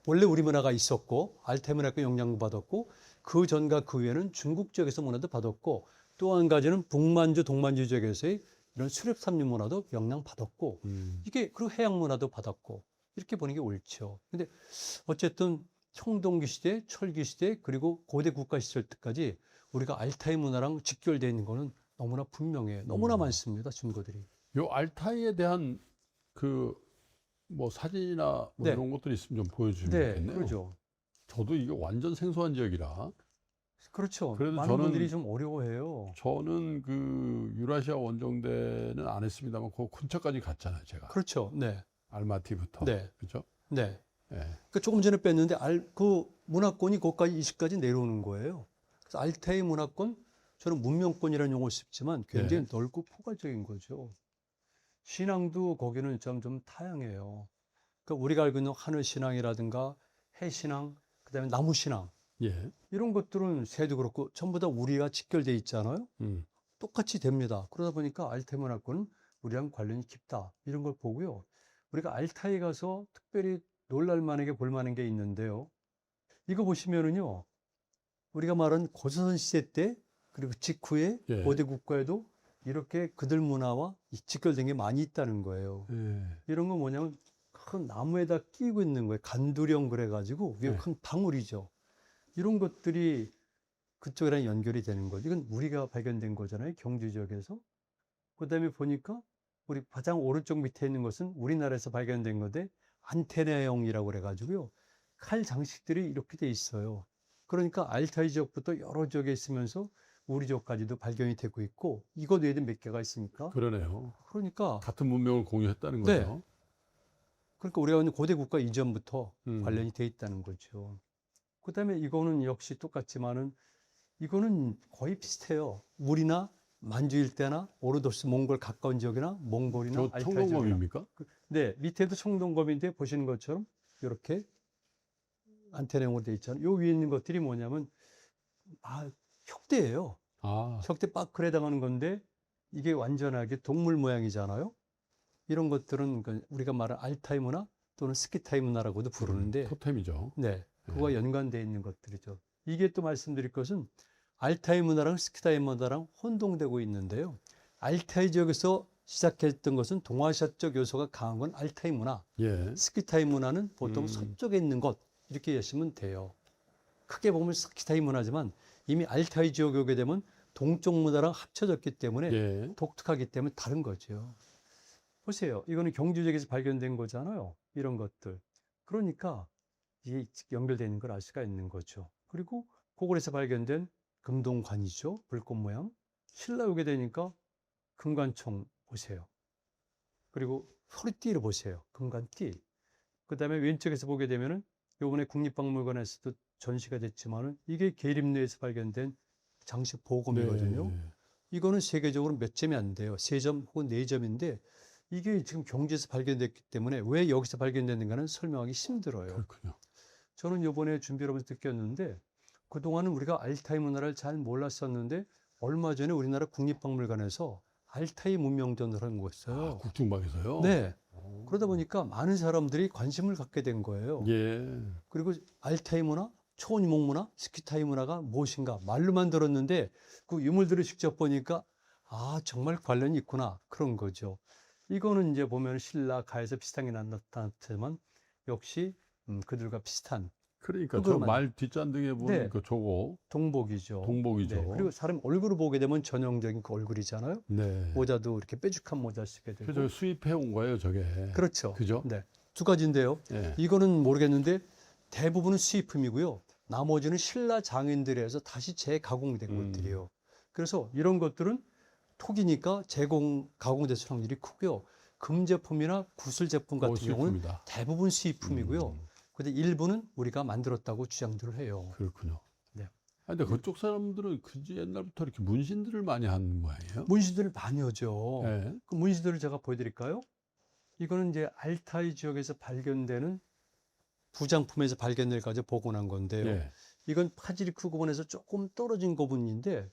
원래 우리 문화가 있었고 알타이 문화권 영향도 받았고 그 전과 그 후에는 중국 지역에서 문화도 받았고 또 한 가지는 북만주, 동만주 지역에서의 이런 수렵삼류 문화도 영향받았고 이게 그리고 해양 문화도 받았고 이렇게 보는 게 옳죠. 근데 어쨌든 청동기 시대, 철기 시대 그리고 고대 국가 시절 때까지 우리가 알타이 문화랑 직결되어 있는 거는 너무나 분명해요. 너무나 많습니다. 증거들이. 요 알타이에 대한 그 뭐 사진이나 뭐 네. 이런 것들이 있으면 좀 보여주면 네, 좋겠네요. 그러죠. 저도 이게 완전 생소한 지역이라 그렇죠. 그래도 많은 저는- 분들이 좀 어려워해요. 저는 그 유라시아 원정대는 안 했습니다만 그 근처까지 갔잖아요, 제가. 그렇죠. 네, 알마티부터. 네. 그렇죠? 네. 예. 그러니까 조금 전에 뺐는데 그 문화권이 거기까지 이식까지 내려오는 거예요. 그래서 알타이 문화권, 저는 문명권이라는 용어를 쓰지만 굉장히 네. 넓고 포괄적인 거죠. 신앙도 거기는 좀 다양해요. 그러니까 우리가 알고 있는 하늘 신앙이라든가 해 신앙, 그다음에 나무 신앙 예. 이런 것들은 새도 그렇고 전부 다 우리가 직결돼 있잖아요. 똑같이 됩니다. 그러다 보니까 알타이 문화권은 우리랑 관련이 깊다 이런 걸 보고요. 우리가 알타이 가서 특별히 놀랄 만하게 볼 만한 게 있는데요. 이거 보시면은요, 우리가 말하는 고조선 시대 때 그리고 직후에 예. 고대 국가에도 이렇게 그들 문화와 직결된 게 많이 있다는 거예요. 예. 이런 건 뭐냐면 큰 나무에다 끼고 있는 거예요. 간두령 그래가지고 위에 네. 큰 방울이죠. 이런 것들이 그쪽이랑 연결이 되는 거죠. 이건 우리가 발견된 거잖아요. 경주 지역에서. 그다음에 보니까 우리 가장 오른쪽 밑에 있는 것은 우리나라에서 발견된 건데 안테나형이라고 그래가지고요. 칼 장식들이 이렇게 돼 있어요. 그러니까 알타이 지역부터 여러 지역에 있으면서 우리 지역까지도 발견이 되고 있고 이것 외에도 몇 개가 있으니까 그러네요. 그러니까 같은 문명을 공유했다는 네. 거죠. 그러니까 우리가 있는 고대 국가 이전부터 음. 관련이 돼 있다는 거죠. 그다음에 이거는 역시 똑같지만은 이거는 거의 비슷해요. 우리나 만주 일대나 오르도스 몽골 가까운 지역이나 몽골이나 저 알타이 지역이나. 청동검입니까? 네, 밑에도 청동검인데 보시는 것처럼 이렇게 안테나형으로 돼 있잖아요. 요 위에 있는 것들이 뭐냐면 혁대예요. 아, 혁대 빠클에 해당하는 건데 이게 완전하게 동물 모양이잖아요. 이런 것들은 우리가 말하는 알타이 문화 또는 스키타이 문화라고도 부르는데 토템이죠. 네, 그거와 연관되어 있는 것들이죠. 이게 또 말씀드릴 것은 알타이 문화랑 스키타이 문화랑 혼동되고 있는데요. 알타이 지역에서 시작했던 것은 동아시아 쪽 요소가 강한 건 알타이 문화, 예. 스키타이 문화는 보통 음. 서쪽에 있는 것 이렇게 여시면 돼요. 크게 보면 스키타이 문화지만 이미 알타이 지역에 오게 되면 동쪽 문화랑 합쳐졌기 때문에 예. 독특하기 때문에 다른 거죠. 보세요. 이거는 경주 지역에서 발견된 거잖아요. 이런 것들. 그러니까 이게 연결되어 있는 걸 알 수가 있는 거죠. 그리고 고골에서 발견된 금동관이죠. 불꽃 모양. 신라 오게 되니까 금관총 보세요. 그리고 소리띠를 보세요. 금관띠. 그 다음에 왼쪽에서 보게 되면은 요번에 국립박물관에서도 전시가 됐지만은 이게 계림내에서 발견된 장식 보검이거든요. 네. 이거는 세계적으로 몇 점이 안 돼요. 3점 혹은 4점인데 이게 지금 경주에서 발견됐기 때문에 왜 여기서 발견됐는가는 설명하기 힘들어요. 그렇군요. 저는 요번에 준비를 하면서 느꼈는데 그동안은 우리가 알타이 문화를 잘 몰랐었는데 얼마 전에 우리나라 국립박물관에서 알타이 문명전을 한 거였어요. 아, 국중박에서요? 네. 오. 그러다 보니까 많은 사람들이 관심을 갖게 된 거예요. 예. 그리고 알타이 문화, 초원이목 문화, 스키타이 문화가 무엇인가 말로만 들었는데 그 유물들을 직접 보니까 정말 관련이 있구나 그런 거죠. 이거는 이제 보면 신라 가에서 비슷한 게 나타났지만 역시 그들과 비슷한 그러니까 저 흙으로만. 말 뒷잔등에 보면 네. 그 저거 동복이죠. 동복이죠. 네. 그리고 사람 얼굴을 보게 되면 전형적인 그 얼굴이잖아요. 네. 모자도 이렇게 뾰족한 모자 쓰게 되고. 그저 수입해 온 거예요, 저게. 그렇죠. 그죠? 네. 두 가지인데요. 예. 이거는 모르겠는데 대부분은 수입품이고요. 나머지는 신라 장인들에서 다시 재가공된 것들이에요. 그래서 이런 것들은 톡이니까 가공됐을 확률이 크고요. 금 제품이나 구슬 제품 같은 경우는 수입품이다. 대부분 수입품이고요. 근데 일부는 우리가 만들었다고 주장들을 해요. 그렇군요. 네. 근데 그쪽 사람들은 그지 옛날부터 이렇게 문신들을 많이 하는 모양이에요. 문신들을 많이 하죠. 예. 그 문신들을 제가 보여드릴까요? 이거는 이제 알타이 지역에서 발견되는 부장품에서 발견을 가지고 복원한 건데요. 예. 이건 파지리크 고분에서 조금 떨어진 고분인데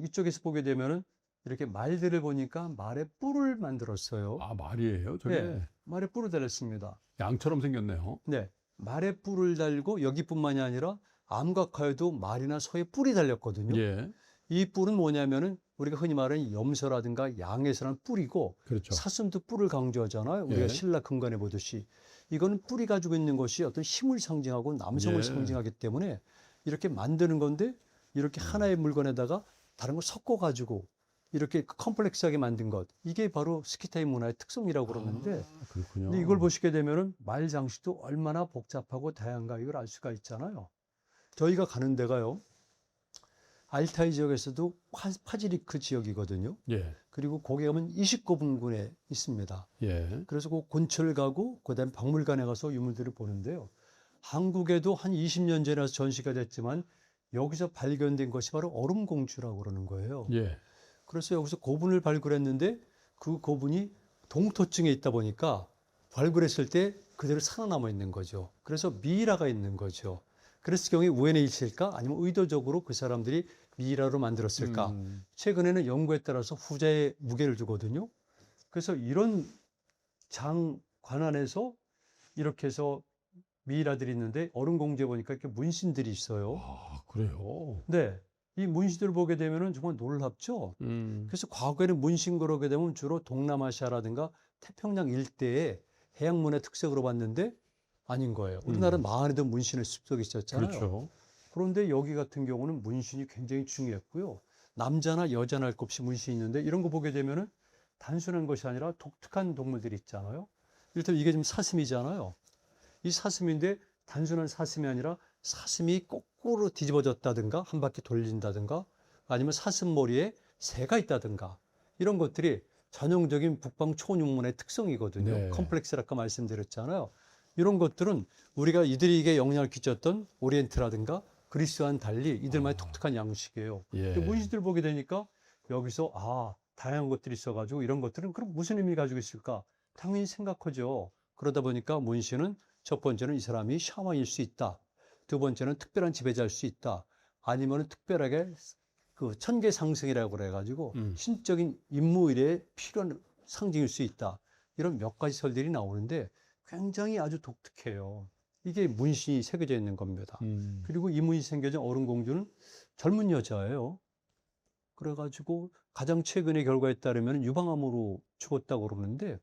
이쪽에서 보게 되면은 이렇게 말들을 보니까 말의 뿔을 만들었어요. 아, 말이에요, 저게. 네, 말의 뿔을 달렸습니다. 양처럼 생겼네요. 네, 말의 뿔을 달고 여기뿐만이 아니라 암각화에도 말이나 소의 뿔이 달렸거든요. 예. 이 뿔은 뭐냐면은 우리가 흔히 말하는 염소라든가 양에서는 뿔이고 그렇죠. 사슴도 뿔을 강조하잖아요. 우리가 예. 신라 금관에 보듯이 이거는 뿔이 가지고 있는 것이 어떤 힘을 상징하고 남성을 예. 상징하기 때문에 이렇게 만드는 건데 이렇게 하나의 물건에다가 다른 걸 섞어 가지고 이렇게 컴플렉스하게 만든 것 이게 바로 스키타이 문화의 특성이라고 그러는데 아, 그렇군요. 근데 이걸 보시게 되면은 말 장식도 얼마나 복잡하고 다양한가 이걸 알 수가 있잖아요. 저희가 가는 데가요. 알타이 지역에서도 파지리크 지역이거든요. 예. 그리고 거기 가면 이식고분군에 있습니다. 예. 그래서 그 곤철 가고 그다음에 박물관에 가서 유물들을 보는데요. 한국에도 한 20년 전에 전시가 됐지만 여기서 발견된 것이 바로 얼음공주라고 그러는 거예요. 예. 그래서 여기서 고분을 발굴했는데 그 고분이 동토층에 있다 보니까 발굴했을 때 그대로 살아남아 있는 거죠. 그래서 미이라가 있는 거죠. 그랬을 경우에 우연의 일치일까? 아니면 의도적으로 그 사람들이 미이라로 만들었을까? 최근에는 연구에 따라서 후자에 무게를 두거든요. 그래서 이런 장관안에서 이렇게 해서 미이라들이 있는데 얼음공주에 보니까 이렇게 문신들이 있어요. 아, 그래요. 네. 이 문신들을 보게 되면은 정말 놀랍죠? 그래서 과거에는 문신 그러게 되면 주로 동남아시아라든가 태평양 일대의 해양문의 특색으로 봤는데 아닌 거예요. 우리나라는 망안에도 문신의 습성이 있었잖아요. 그렇죠. 그런데 여기 같은 경우는 문신이 굉장히 중요했고요. 남자나 여자나 할 것 없이 문신이 있는데 이런 거 보게 되면은 단순한 것이 아니라 독특한 동물들이 있잖아요. 이를테면 이게 지금 사슴이잖아요. 이 사슴인데 단순한 사슴이 아니라 사슴이 거꾸로 뒤집어졌다든가 한 바퀴 돌린다든가 아니면 사슴 머리에 새가 있다든가 이런 것들이 전형적인 북방 초원육문의 특성이거든요. 네. 컴플렉스라 아까 말씀드렸잖아요. 이런 것들은 우리가 이들에게 영향을 끼쳤던 오리엔트라든가 그리스와는 달리 이들만의 독특한 양식이에요. 예. 문신들 보게 되니까 여기서 다양한 것들이 있어가지고 이런 것들은 그럼 무슨 의미 가지고 있을까? 당연히 생각하죠. 그러다 보니까 문신은 첫 번째는 이 사람이 샤먼일 수 있다. 두 번째는 특별한 지배자일 수 있다. 아니면 특별하게 그 천계 상승이라고 그래가지고 신적인 임무일에 필요한 상징일 수 있다. 이런 몇 가지 설들이 나오는데 굉장히 아주 독특해요. 이게 문신이 새겨져 있는 겁니다. 그리고 이 문신이 생겨진 어른공주는 젊은 여자예요. 그래가지고 가장 최근의 결과에 따르면 유방암으로 죽었다고 그러는데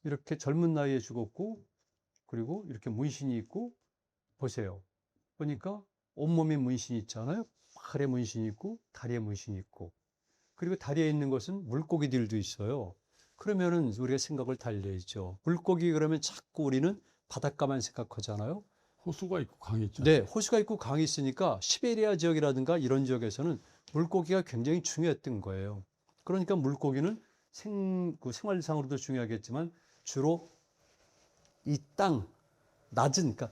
이렇게 젊은 나이에 죽었고 그리고 이렇게 문신이 있고 보세요. 보니까 온몸에 문신이 있잖아요. 팔에 문신이 있고 다리에 문신이 있고 그리고 다리에 있는 것은 물고기들도 있어요. 그러면은 우리가 생각을 달리했죠. 물고기 그러면 자꾸 우리는 바닷가만 생각하잖아요. 호수가 있고 강이 있잖아요. 네, 호수가 있고 강이 있으니까 시베리아 지역이라든가 이런 지역에서는 물고기가 굉장히 중요했던 거예요. 그러니까 물고기는 생활상으로도 중요하겠지만 주로 이 땅, 낮은, 그러니까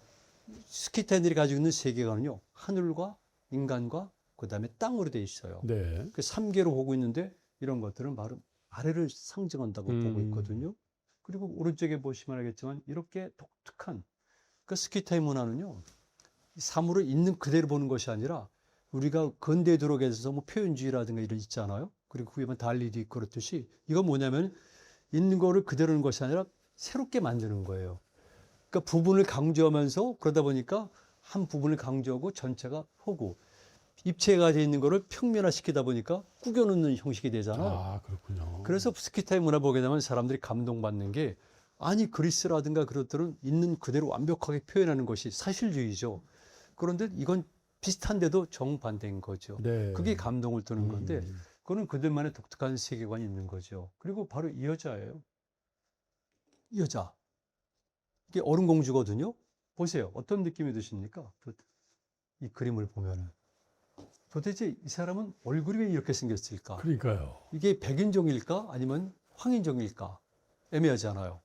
스키타인들이 가지고 있는 세계관은요, 하늘과 인간과 그 다음에 땅으로 돼 있어요. 네. 그 3개로 보고 있는데 이런 것들은 바로 아래를 상징한다고 보고 있거든요. 그리고 오른쪽에 보시면 알겠지만 이렇게 독특한 그 스키타이 문화는요, 사물을 있는 그대로 보는 것이 아니라 우리가 근대에 들어오게 돼서 뭐 표현주의라든가 이런 있잖아요. 그리고 그게 뭐 달리도 있고 그렇듯이 이건 뭐냐면 있는 거를 그대로 하는 것이 아니라 새롭게 만드는 거예요. 그러니까 부분을 강조하면서 그러다 보니까 한 부분을 강조하고 전체가 허고 입체가 되어 있는 거를 평면화시키다 보니까 꾸겨놓는 형식이 되잖아요. 아, 그렇군요. 그래서 스키타이 문화 보게 되면 사람들이 감동받는 게 아니 그리스라든가 그것들은 있는 그대로 완벽하게 표현하는 것이 사실주의죠. 그런데 이건 비슷한데도 정반대인 거죠. 네. 그게 감동을 주는 건데 그거는 그들만의 독특한 세계관이 있는 거죠. 그리고 바로 이 여자예요. 이 여자. 이게 어른공주거든요. 보세요. 어떤 느낌이 드십니까? 이 그림을 보면은. 도대체 이 사람은 얼굴이 왜 이렇게 생겼을까? 그러니까요. 이게 백인종일까? 아니면 황인종일까? 애매하잖아요.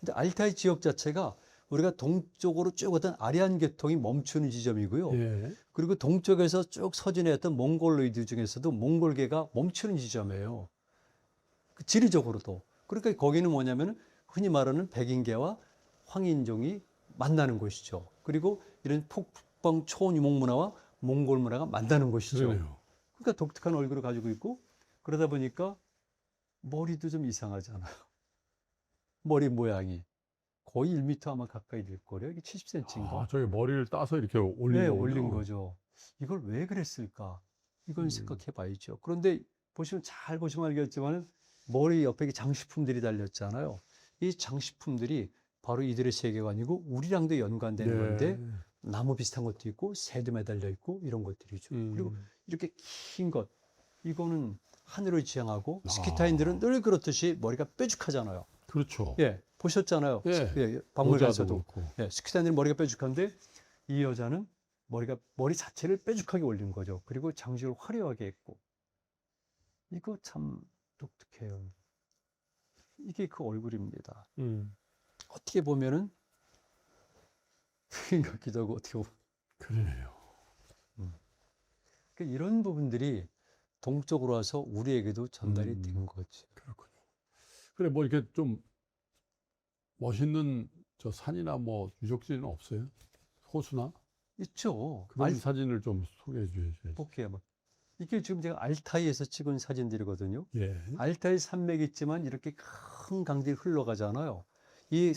근데 알타이 지역 자체가 우리가 동쪽으로 쭉 어떤 아리안 계통이 멈추는 지점이고요. 예. 그리고 동쪽에서 쭉 서진했던 몽골로이드 중에서도 몽골계가 멈추는 지점이에요. 그 지리적으로도. 그러니까 거기는 뭐냐면 흔히 말하는 백인계와 황인종이 만나는 곳이죠. 그리고 이런 북방 초원유목 문화와 몽골 문화가 만나는 곳이죠. 그러네요. 그러니까 독특한 얼굴을 가지고 있고 그러다 보니까 머리도 좀 이상하잖아요. 머리 모양이 거의 1m 아마 가까이 될 거래요. 이게 70cm인가? 아, 저기 머리를 따서 이렇게 올린 네, 거군요. 올린 거죠. 이걸 왜 그랬을까? 이건 생각해 봐야죠. 그런데 보시면 잘 보시면 알겠지만 머리 옆에 장식품들이 달렸잖아요. 이 장식품들이 바로 이들의 세계관이고 우리랑도 연관되는 건데 나무 비슷한 것도 있고 새도 매달려 있고 이런 것들이죠. 그리고 이렇게 긴 것, 이거는 하늘을 지향하고 스키타인들은 늘 그렇듯이 머리가 뾰족하잖아요. 그렇죠. 예, 보셨잖아요. 예. 박물관에서도. 모자도 그렇고. 예, 스키타인들은 머리가 뾰족한데 이 여자는 머리 자체를 뾰족하게 올린 거죠. 그리고 장식을 화려하게 했고. 이거 참 독특해요. 이게 그 얼굴입니다. 어떻게 보면은 흑인 같기도 하고 어떻게 보면. 그러네요. 그러니까 이런 부분들이 동쪽으로 와서 우리에게도 전달이 된 거지. 그렇군요. 그래, 뭐 이렇게 좀 멋있는 저 산이나 뭐 유적지는 없어요? 호수나? 있죠. 그런 사진을 좀 소개해 주셔야죠. 볼게요. 이게 지금 제가 알타이에서 찍은 사진들이거든요. 예. 알타이 산맥이 있지만 이렇게 큰 강들이 흘러가잖아요. 이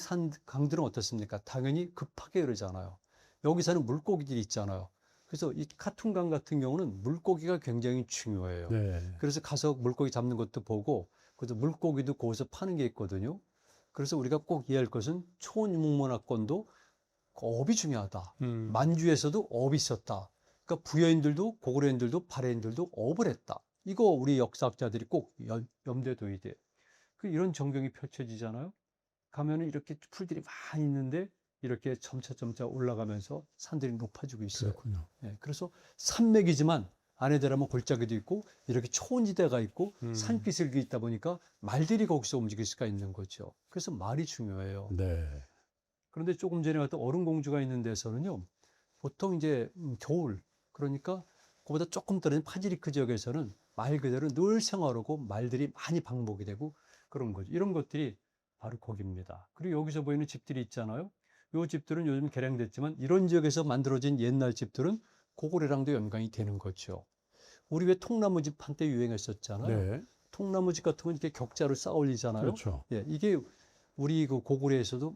강들은 어떻습니까? 당연히 급하게 흐르잖아요. 여기 사는 물고기들이 있잖아요. 그래서 이 카툰강 같은 경우는 물고기가 굉장히 중요해요. 네. 그래서 가서 물고기 잡는 것도 보고, 그래서 물고기도 거기서 파는 게 있거든요. 그래서 우리가 꼭 이해할 것은 초인문학권도 업이 중요하다. 만주에서도 업이 있었다. 그러니까 부여인들도 고구려인들도 발해인들도 업을 했다. 이거 우리 역사학자들이 꼭 염두에 둬야 돼. 그 이런 전경이 펼쳐지잖아요. 가면은 이렇게 풀들이 많이 있는데 이렇게 점차 올라가면서 산들이 높아지고 있어요. 그렇군요. 예, 그래서 산맥이지만 안에 들어가면 골짜기도 있고 이렇게 초원지대가 있고 산기슭이 있다 보니까 말들이 거기서 움직일 수가 있는 거죠. 그래서 말이 중요해요. 네. 그런데 조금 전에 왔던 얼음공주가 있는 데서는요, 보통 이제 겨울, 그러니까 그보다 조금 떨어진 파지리크 지역에서는 말 그대로 늘 생활하고 말들이 많이 방목이 되고 그런 거죠. 이런 것들이 바로 거기입니다. 그리고 여기서 보이는 집들이 있잖아요. 이 집들은 요즘 개량됐지만 이런 지역에서 만들어진 옛날 집들은 고구려랑도 연관이 되는 거죠. 우리 왜 통나무 집 한때 유행했었잖아요. 네. 통나무 집 같은 건 이렇게 격자로 쌓아 올리잖아요. 그렇죠. 예, 이게 우리 그 고구려에서도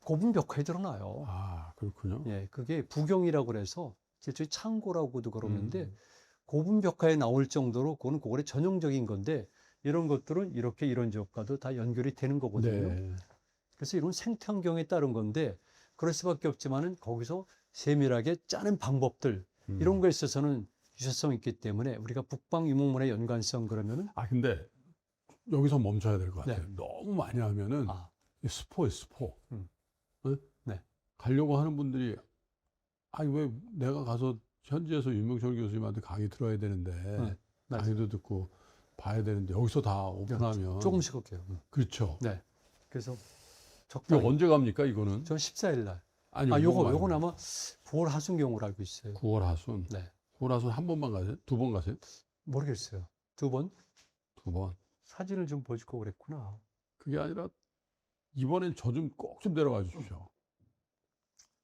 고분 벽화에 드러나요. 아, 그렇군요. 예, 그게 부경이라고 그래서 실제 창고라고도 그러는데 음. 고분 벽화에 나올 정도로 그거는 고구려 전형적인 건데 이런 것들은 이렇게 이런 지역과도 다 연결이 되는 거거든요. 네. 그래서 이런 생태환경에 따른 건데 그럴 수밖에 없지만은 거기서 세밀하게 짜는 방법들 이런 거에 있어서는 유사성이 있기 때문에 우리가 북방 유목문의 연관성 그러면은 아, 근데 여기서 멈춰야 될 것 같아요. 네. 너무 많이 하면은 아, 스포예요, 스포. 음. 네? 네. 가려고 하는 분들이 아니 왜 내가 가서 현지에서 윤명철 교수님한테 강의 들어야 되는데 맞아요. 강의도 듣고 봐야 되는데 여기서 다 오픈하면 조금씩 할게요. 그렇죠. 네. 그래서 이거 적당히. 언제 갑니까 이거는? 전 14일 날. 아니요. 아, 이거 요건 말고. 아마 9월 하순경으로 알고 있어요. 9월 하순. 네. 9월 하순 한 번만 가세요? 두 번 가세요? 모르겠어요. 두 번? 두 번. 사진을 좀 보여줄 거 그랬구나. 그게 아니라 이번엔 저 좀 꼭 좀 데려가 주십시오.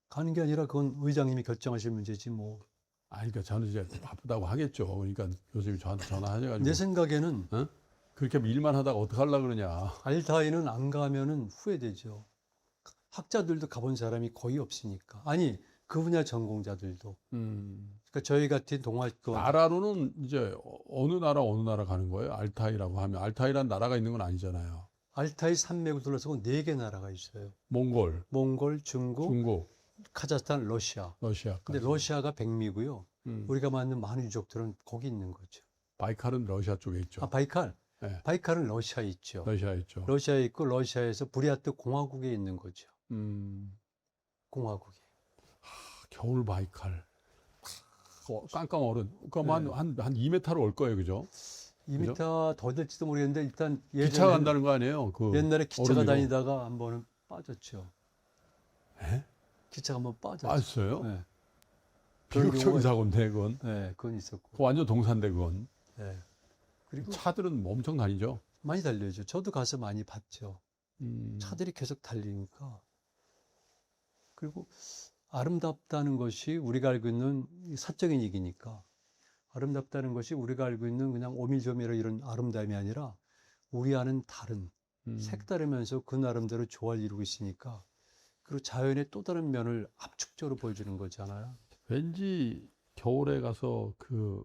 가는 게 아니라 그건 의장님이 결정하실 문제지 뭐. 아니, 그러니까 저는 이제 바쁘다고 하겠죠. 그러니까 교수님이 저한테 전화하셔가지고. 내 생각에는 어? 그렇게 일만 하다가 어떡하려고 그러냐. 알타이는 안 가면은 후회되죠. 학자들도 가본 사람이 거의 없으니까. 아니, 그 분야 전공자들도. 그러니까 저희 같은 동아권 나라로는 이제 어느 나라 가는 거예요? 알타이라고 하면. 알타이란 나라가 있는 건 아니잖아요. 알타이 산맥을 둘러싸고 4개 나라가 있어요. 몽골, 몽골, 중국, 중국, 카자흐스탄, 러시아. 러시아까지. 근데 러시아가 백미고요. 음. 우리가 맞는 많은 유족들은 거기 있는 거죠. 바이칼은 러시아 쪽에 있죠. 아, 바이칼. 네. 바이칼은 러시아에 있죠. 러시아에 있죠. 러시아에 있고 러시아에서 부리아트 공화국에 있는 거죠. 공화국이. 겨울 바이칼. 깜깜 얼음. 그럼 네. 한 2m로 올 거예요, 그죠? 2m 더 될지도 모르겠는데 일단 기차 간다는 거 아니에요? 그 옛날에 기차가 얼음 위로. 다니다가 한 번은 빠졌죠. 에? 기차가 한번 빠졌죠. 빠졌어요? 네. 비극적인 경우가- 사고인데 그건. 네, 그건 있었고. 그거 완전 동산데 그건. 네. 그리고 차들은 엄청 다니죠. 많이 달려죠. 저도 가서 많이 봤죠. 음. 차들이 계속 달리니까. 그리고 아름답다는 것이 우리가 알고 있는 이 사적인 얘기니까 아름답다는 것이 우리가 알고 있는 그냥 오밀조밀한 이런 아름다움이 아니라 우리 아는 다른 색다르면서 그 나름대로 조화를 이루고 있으니까 그리고 자연의 또 다른 면을 압축적으로 보여주는 거잖아요. 왠지 겨울에 가서 그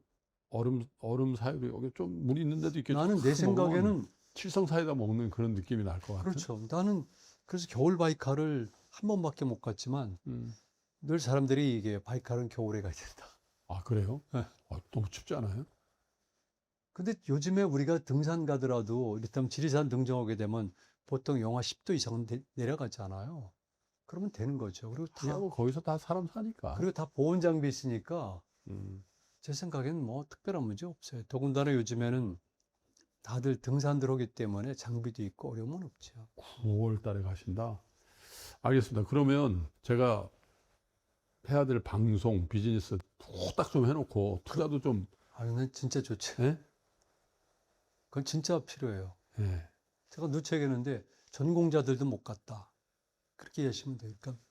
얼음 사이로 여기 좀 물 있는 데도 있겠죠. 나는 내 생각에는 칠성 사이다 먹는 그런 느낌이 날 것 같아요. 그렇죠. 나는 그래서 겨울 바이칼을 한 번밖에 못 갔지만 늘 사람들이 이게 바이칼은 겨울에 가야 된다. 아, 그래요? 네. 너무 춥지 않아요? 근데 요즘에 우리가 등산 가더라도 일단 지리산 등정하게 되면 보통 영하 10도 이상은 내려가잖아요. 그러면 되는 거죠. 그리고 다, 뭐 거기서 다 사람 사니까. 그리고 다 보온 장비 있으니까 음. 제 생각에는 뭐 특별한 문제 없어요. 더군다나 요즘에는 다들 등산들 하기 때문에 장비도 있고 어려움은 없죠. 9월 달에 가신다. 알겠습니다. 그러면 제가 해야 될 방송, 비즈니스 후딱 좀 해놓고 투자도 좀. 아, 는 진짜 좋죠. 예? 그건 진짜 필요해요. 예. 제가 누추했는데 전공자들도 못 갔다. 그렇게 이해하시면 돼요. 그러니까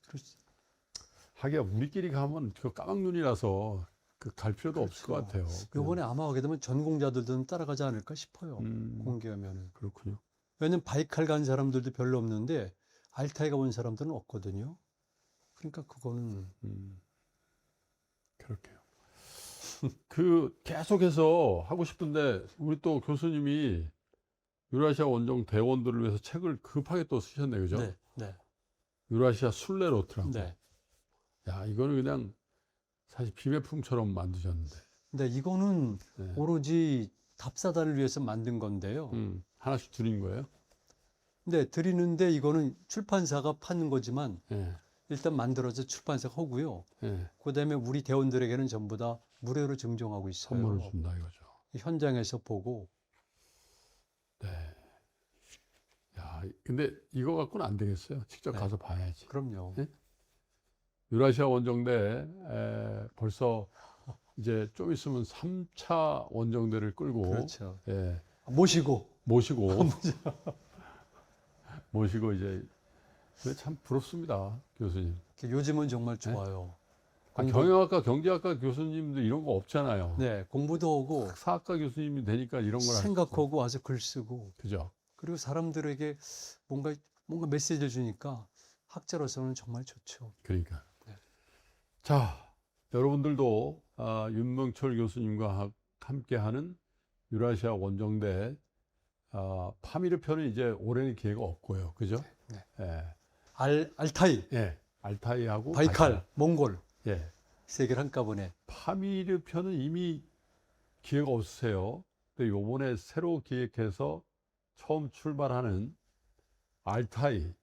그렇지. 하기야 우리끼리 가면 그 까막눈이라서 그 갈 필요도 없을 것 같아요. 이번에 아마 하게 되면 전공자들도 따라가지 않을까 싶어요. 공개하면은. 그렇군요. 왜냐면 바이칼 간 사람들도 별로 없는데 알타이가 온 사람들은 없거든요. 그러니까 그거는 그럴게요. 그 계속해서 하고 싶은데 우리 또 교수님이 유라시아 원정 대원들을 위해서 책을 급하게 또 쓰셨네, 그죠? 네, 네, 유라시아 순례로트라고. 네. 야, 이거는 그냥 사실 비매품처럼 만드셨는데. 근데 이거는 네. 오로지 답사다를 위해서 만든 건데요. 하나씩 드린 거예요? 근데 드리는데 이거는 출판사가 파는 거지만 예, 일단 만들어서 출판사가 하고요. 예. 그다음에 우리 대원들에게는 전부 다 무료로 증정하고 있어요. 선물을 준다 이거죠. 현장에서 보고. 네. 야, 근데 이거 갖고는 안 되겠어요. 직접 네. 가서 봐야지. 그럼요. 네? 유라시아 원정대 벌써 이제 좀 있으면 3차 원정대를 끌고 그렇죠. 예, 모시고. 모시고 이제 근데 참 부럽습니다, 교수님. 요즘은 정말 좋아요. 경영학과, 경제학과 교수님도 이런 거 없잖아요. 네, 공부도 하고 사학과 교수님이 되니까 이런 걸 생각하고 와서 글 쓰고 그죠? 그리고 사람들에게 뭔가 메시지를 주니까 학자로서는 정말 좋죠. 그러니까. 네. 자, 여러분들도 윤명철 교수님과 함께하는 유라시아 원정대 파미르 편은 이제 올해는 기회가 없고요, 그죠? 네. 예, 알타이, 예, 알타이하고 바이칼, 몽골 예, 세 개를 한꺼번에. 파미르 편은 이미 기회가 없으세요. 근데 요번에 새로 기획해서 처음 출발하는 알타이,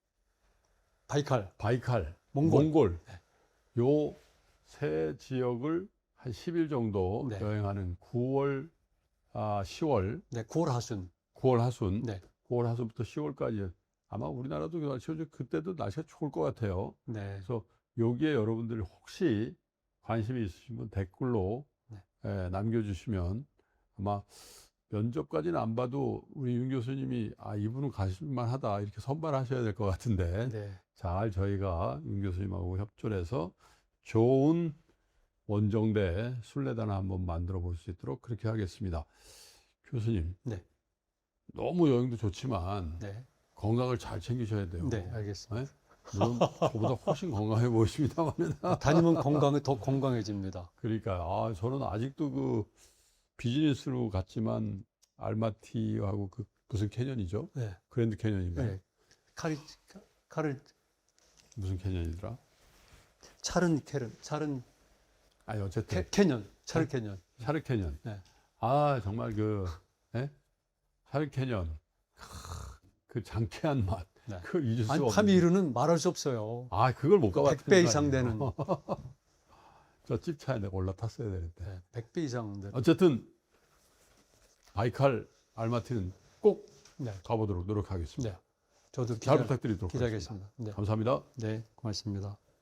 바이칼, 몽골, 몽골. 요 세 지역을 한 10일 정도 네. 여행하는 9월, 10월, 네, 9월 하순. 9월 하순, 네, 9월 하순부터 10월까지 아마 우리나라도 날씨가 그때도 날씨가 좋을 것 같아요. 네, 그래서 여기에 여러분들이 혹시 관심이 있으시면 댓글로 네. 남겨주시면 아마 면접까지는 안 봐도 우리 윤 교수님이 이분은 가실만하다 이렇게 선발하셔야 될 것 같은데 네. 잘 저희가 윤 교수님하고 협조해서 좋은 원정대 순례단을 한번 만들어 볼 수 있도록 그렇게 하겠습니다. 교수님, 네. 너무 여행도 좋지만 네, 건강을 잘 챙기셔야 돼요. 네, 알겠습니다. 물론 저보다 훨씬 건강해 보이십니다만은 다니면 더 건강해집니다. 그러니까 저는 아직도 그 비즈니스로 갔지만 알마티하고 그 무슨 캐년이죠? 네, 그랜드 캐년인가요? 네. 칼을 무슨 캐년이더라? 차른 어쨌든 캐년, 차르 캐년. 샤르 캐년. 네. 정말 샤르 캐년 그 장쾌한 맛. 네. 그걸 잊을 수가 아니, 없는. 파미르는 말할 수 없어요. 그걸 못 가봤던 100배 이상 되는. 저 찝차에 내가 올라탔어야 되는데. 네, 100배 이상 되는. 어쨌든 바이칼 알마티는 꼭 네, 가보도록 노력하겠습니다. 네. 저도 잘 부탁드리도록 기대하겠습니다. 하겠습니다. 네, 감사합니다. 네, 고맙습니다.